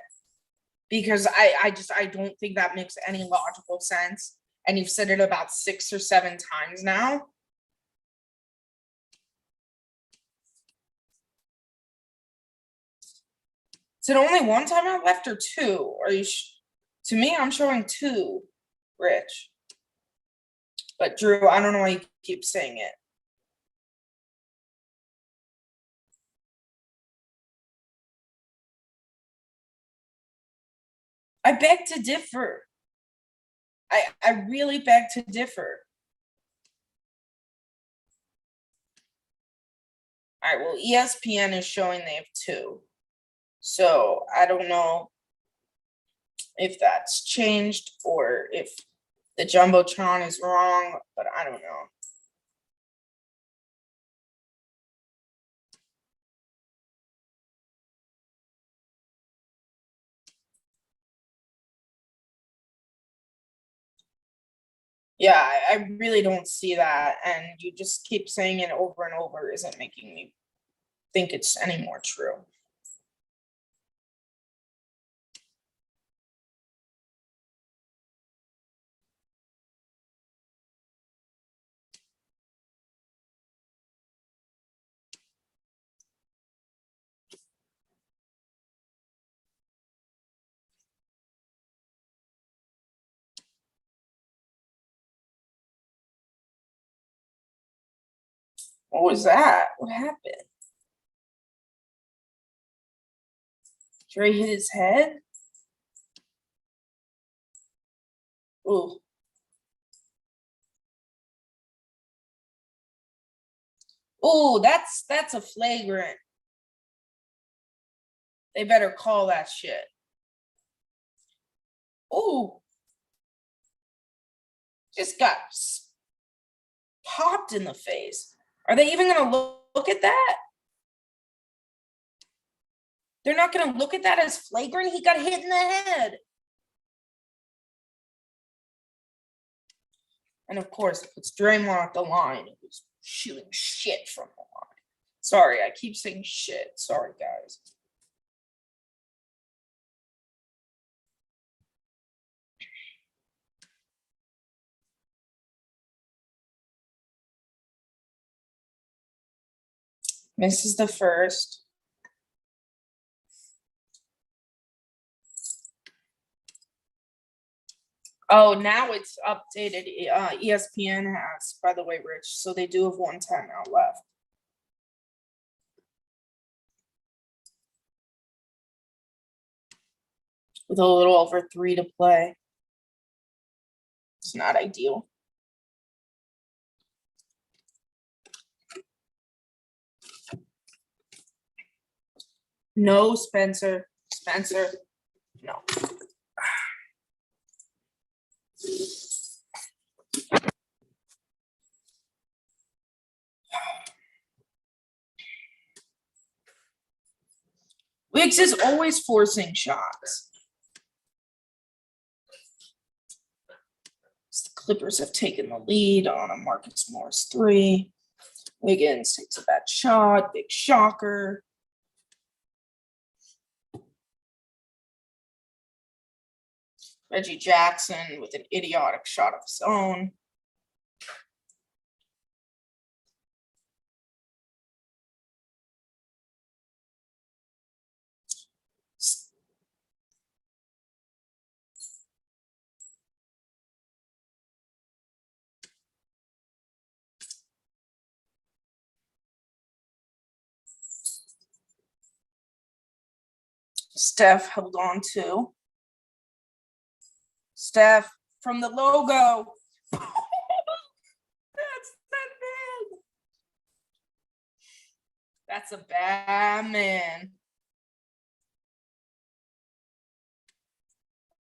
because I don't think that makes any logical sense. And you've said it about 6 or 7 times now. Is it only 1 timeout left or 2? Are you? To me, I'm showing 2, Rich. But Drew, I don't know why you keep saying it. I beg to differ. I really beg to differ. All right, well, ESPN is showing they have 2. So I don't know if that's changed or if the Jumbotron is wrong, but I don't know. Yeah, I really don't see that. And you just keep saying it over and over isn't making me think it's any more true. What was that? What happened? Dre hit his head? Ooh. Ooh, that's a flagrant. They better call that shit. Ooh. Just got popped in the face. Are they even gonna look at that? They're not gonna look at that as flagrant. He got hit in the head. And of course, it puts Draymond at the line. It was shooting shit from the line. Sorry, I keep saying shit. Sorry, guys. Misses the first. Oh, now it's updated. ESPN has, by the way, Rich. So they do have 1 timeout left. With a little over 3 to play. It's not ideal. No, Spencer. Spencer, no. Wiggs is always forcing shots. The Clippers have taken the lead on a Marcus Morris 3. Wiggins takes a bad shot. Big shocker. Reggie Jackson with an idiotic shot of his own. Steph held on to. Steph from the logo. That's that bad. That's a bad man.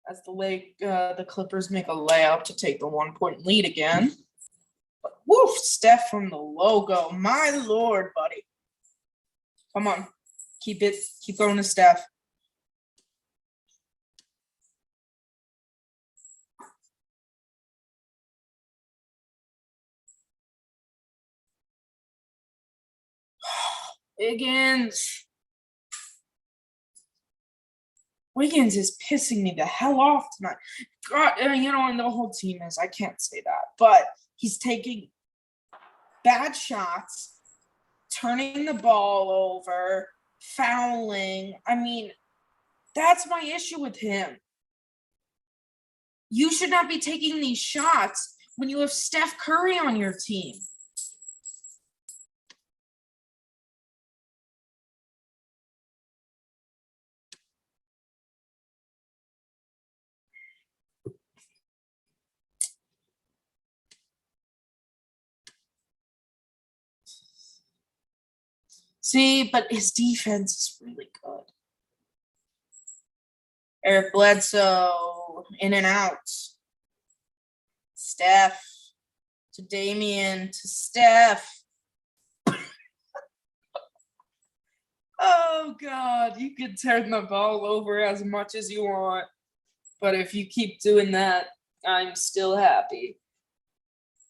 As the Clippers make a layup to take the 1-point lead again. But woof, Steph from the logo. My Lord, buddy. Come on. Keep going to Steph. Wiggins is pissing me the hell off tonight. God, and the whole team is. I can't say that. But he's taking bad shots, turning the ball over, fouling. I mean, that's my issue with him. You should not be taking these shots when you have Steph Curry on your team. See, but his defense is really good. Eric Bledsoe, in and out. Steph to Damian to Steph. Oh, God, you can turn the ball over as much as you want. But if you keep doing that, I'm still happy.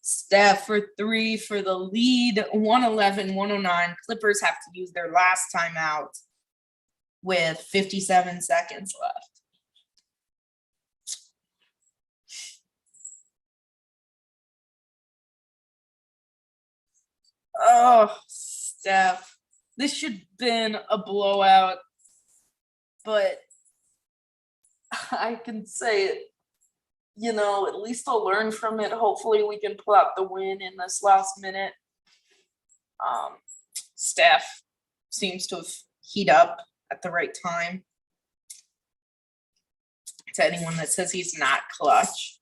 Steph for 3 for the lead, 111-109. Clippers have to use their last timeout with 57 seconds left. Oh, Steph. This should have been a blowout, but I can say it. You know, at least I'll learn from it. Hopefully we can pull out the win in this last minute. Steph seems to have heat up at the right time. To anyone that says he's not clutch.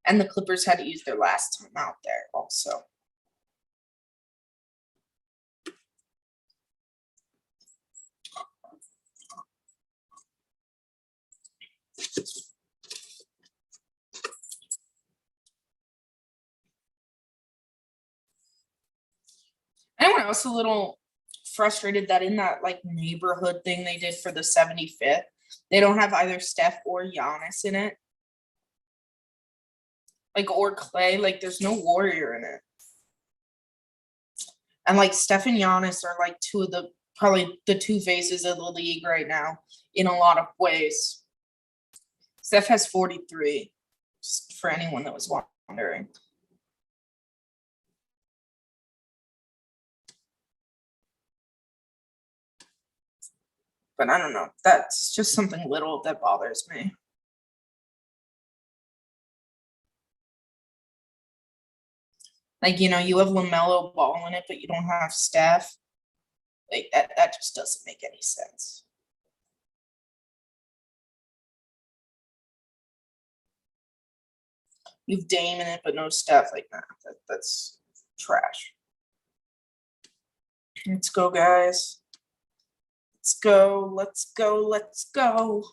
And the Clippers had to use their last time out there also. Anyone else a little frustrated that in that like neighborhood thing they did for the 75th, they don't have either Steph or Giannis in it? Like, or Klay, like there's no Warrior in it. And like Steph and Giannis are like probably the two faces of the league right now in a lot of ways. Steph has 43, just for anyone that was wondering. But I don't know. That's just something little that bothers me. Like, you know, you have LaMelo Ball in it, but you don't have Steph. Like, that just doesn't make any sense. You've Dame in it, but no Steph. Like, nah, that's trash. Let's go, guys. Let's go, let's go, let's go.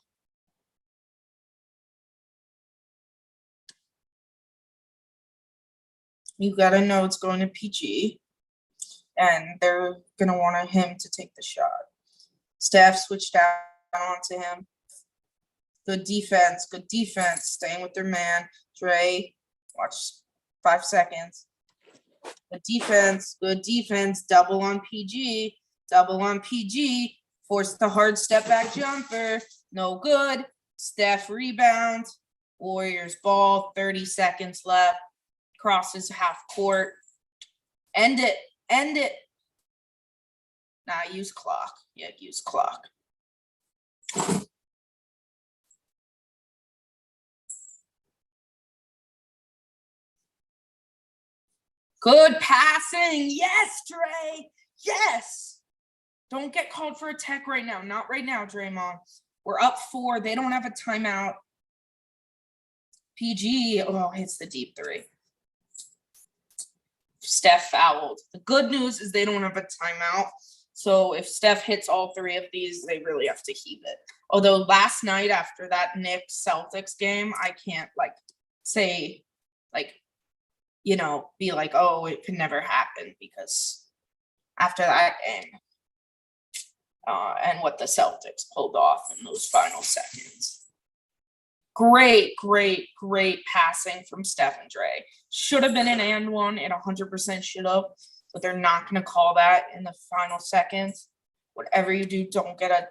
You gotta know it's going to PG. And they're gonna want him to take the shot. Steph switched down onto him. Good defense, staying with their man. Dre, watch 5 seconds. Good defense, double on PG. Force the hard step back jumper. No good. Steph rebound. Warriors ball, 30 seconds left. Crosses half court. End it. Nah, use clock. Yeah, use clock. Good passing. Yes, Dre. Yes. Don't get called for a tech right now. Not right now, Draymond. We're up 4. They don't have a timeout. PG, hits the deep 3. Steph fouled. The good news is they don't have a timeout. So if Steph hits all 3 of these, they really have to heave it. Although last night after that Knicks-Celtics game, I can't say be like, oh, it could never happen, because after that game and what the Celtics pulled off in those final seconds. Great passing from Steph and Dre. Should have been an and one. It 100% should have, but they're not going to call that in the final seconds. Whatever you do, don't get a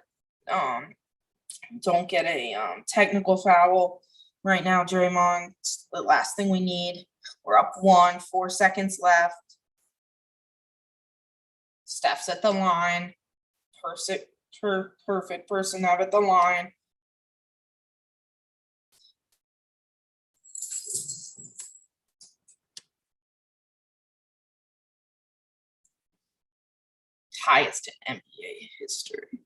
technical foul right now, Draymond. It's the last thing we need. We're up 1, 4 seconds left. Steph's at the line. Perfect person to have at the line. Highest in NBA history.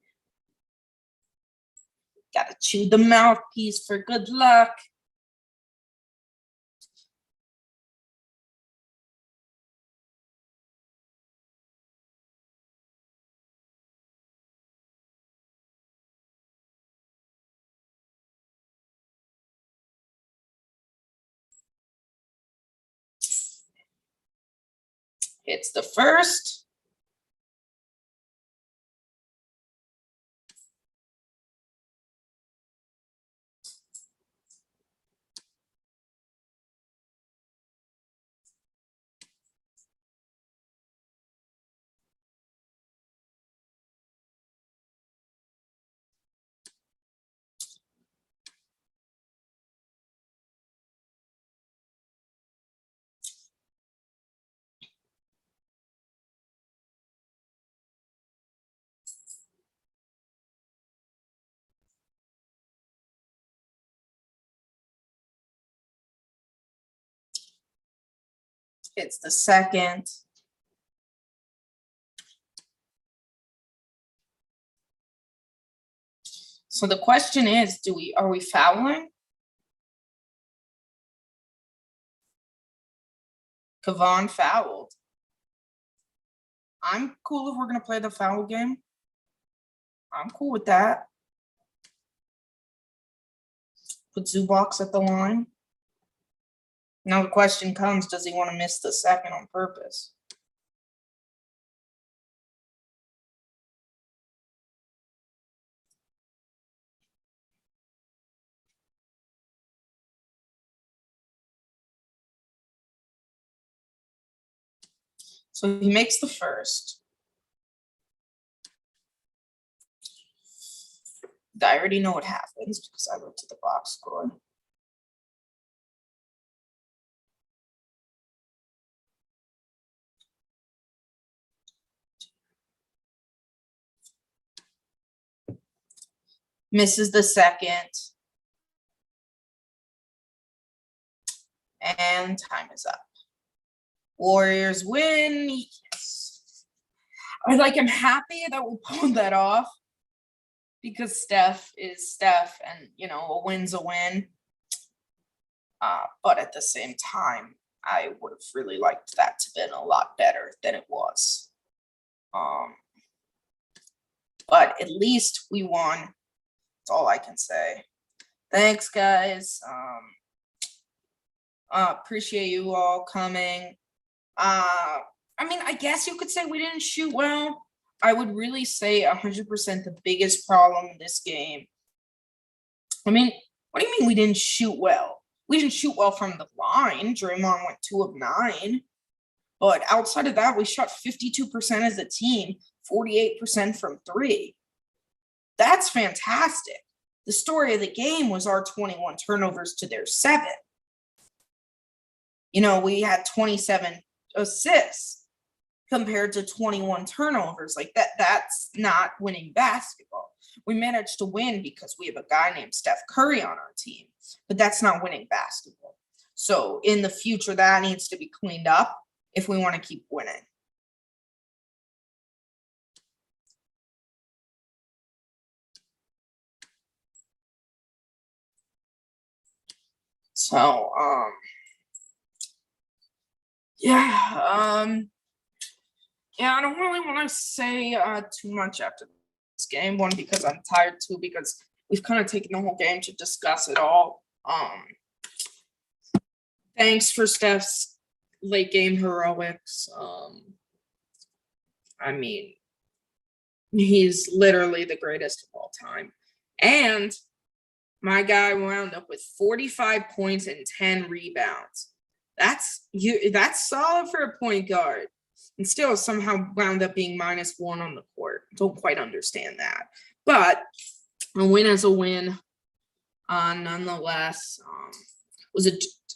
Gotta chew the mouthpiece for good luck. Hits the first. Hits the second. So the question is, are we fouling? Kevon fouled. I'm cool if we're gonna play the foul game. I'm cool with that. Put Zubox at the line. Now the question comes, does he want to miss the second on purpose? So he makes the first. I already know what happens because I looked at the box score. Misses the second. And time is up. Warriors win. Yes. I'm happy that we pulled that off because Steph is Steph and, a win's a win. But at the same time, I would have really liked that to have been a lot better than it was. But at least we won. That's all I can say. Thanks, guys. Appreciate you all coming. I guess you could say we didn't shoot well. I would really say 100% the biggest problem in this game. What do you mean we didn't shoot well? We didn't shoot well from the line. Draymond went 2 of 9. But outside of that, we shot 52% as a team, 48% from 3. That's fantastic. The story of the game was our 21 turnovers to their 7. We had 27 assists compared to 21 turnovers. That's not winning basketball. We managed to win because we have a guy named Steph Curry on our team, but that's not winning basketball. So in the future, that needs to be cleaned up if we want to keep winning. So, I don't really want to say too much after this game. One, because I'm tired. 2, because we've kind of taken the whole game to discuss it all. Thanks for Steph's late game heroics. He's literally the greatest of all time. And my guy wound up with 45 points and 10 rebounds. That's solid for a point guard. And still somehow wound up being -1 on the court. Don't quite understand that. But a win is a win. Nonetheless,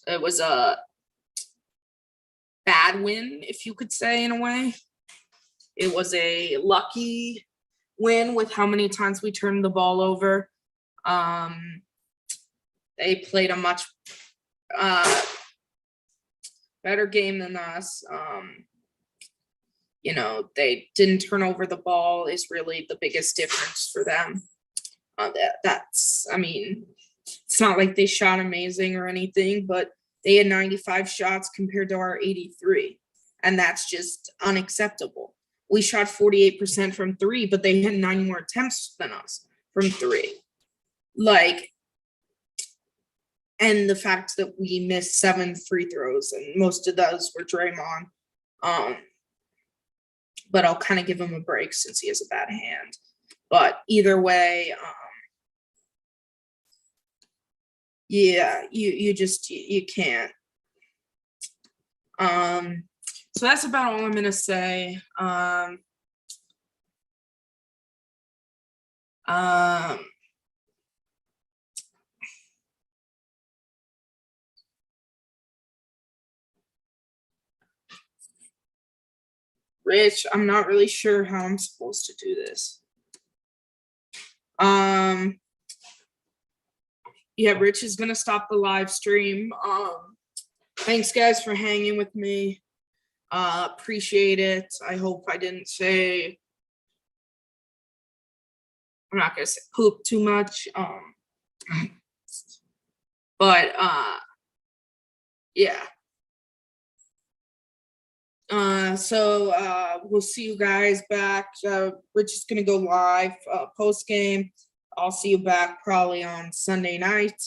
it was a bad win, if you could say, in a way. It was a lucky win with how many times we turned the ball over. They played a much better game than us. They didn't turn over the ball is really the biggest difference for them. It's not like they shot amazing or anything, but they had 95 shots compared to our 83. And that's just unacceptable. We shot 48% from 3, but they had 9 more attempts than us from 3. And the fact that we missed 7 free throws and most of those were Draymond. but I'll kind of give him a break since he has a bad hand. But either way, yeah, you can't. So that's about all I'm gonna say. Rich, I'm not really sure how I'm supposed to do this. Yeah, Rich is gonna stop the live stream. Thanks guys for hanging with me. Appreciate it. I hope I didn't say, I'm not gonna say poop too much. But yeah. So we'll see you guys back. Rich is gonna go live post game. I'll see you back probably on Sunday night.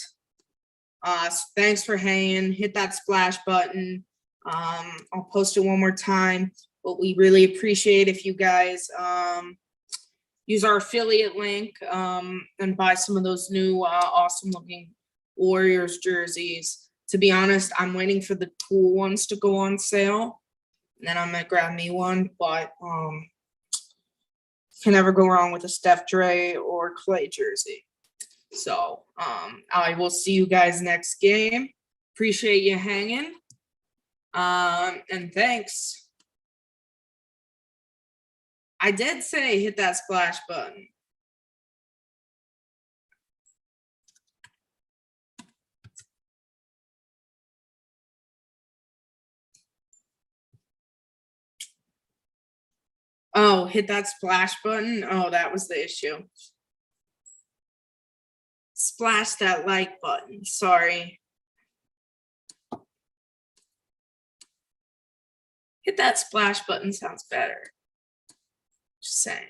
So thanks for hanging. Hit that splash button. I'll post it one more time. But we really appreciate if you guys use our affiliate link and buy some of those new awesome looking Warriors jerseys. To be honest, I'm waiting for the cool ones to go on sale. And then I'm gonna grab me one, but can never go wrong with a Steph Dre or Klay jersey. So I will see you guys next game. Appreciate you hanging. And thanks. I did say hit that splash button. Oh, hit that splash button. Oh, that was the issue. Splash that like button. Sorry. Hit that splash button sounds better. Just saying.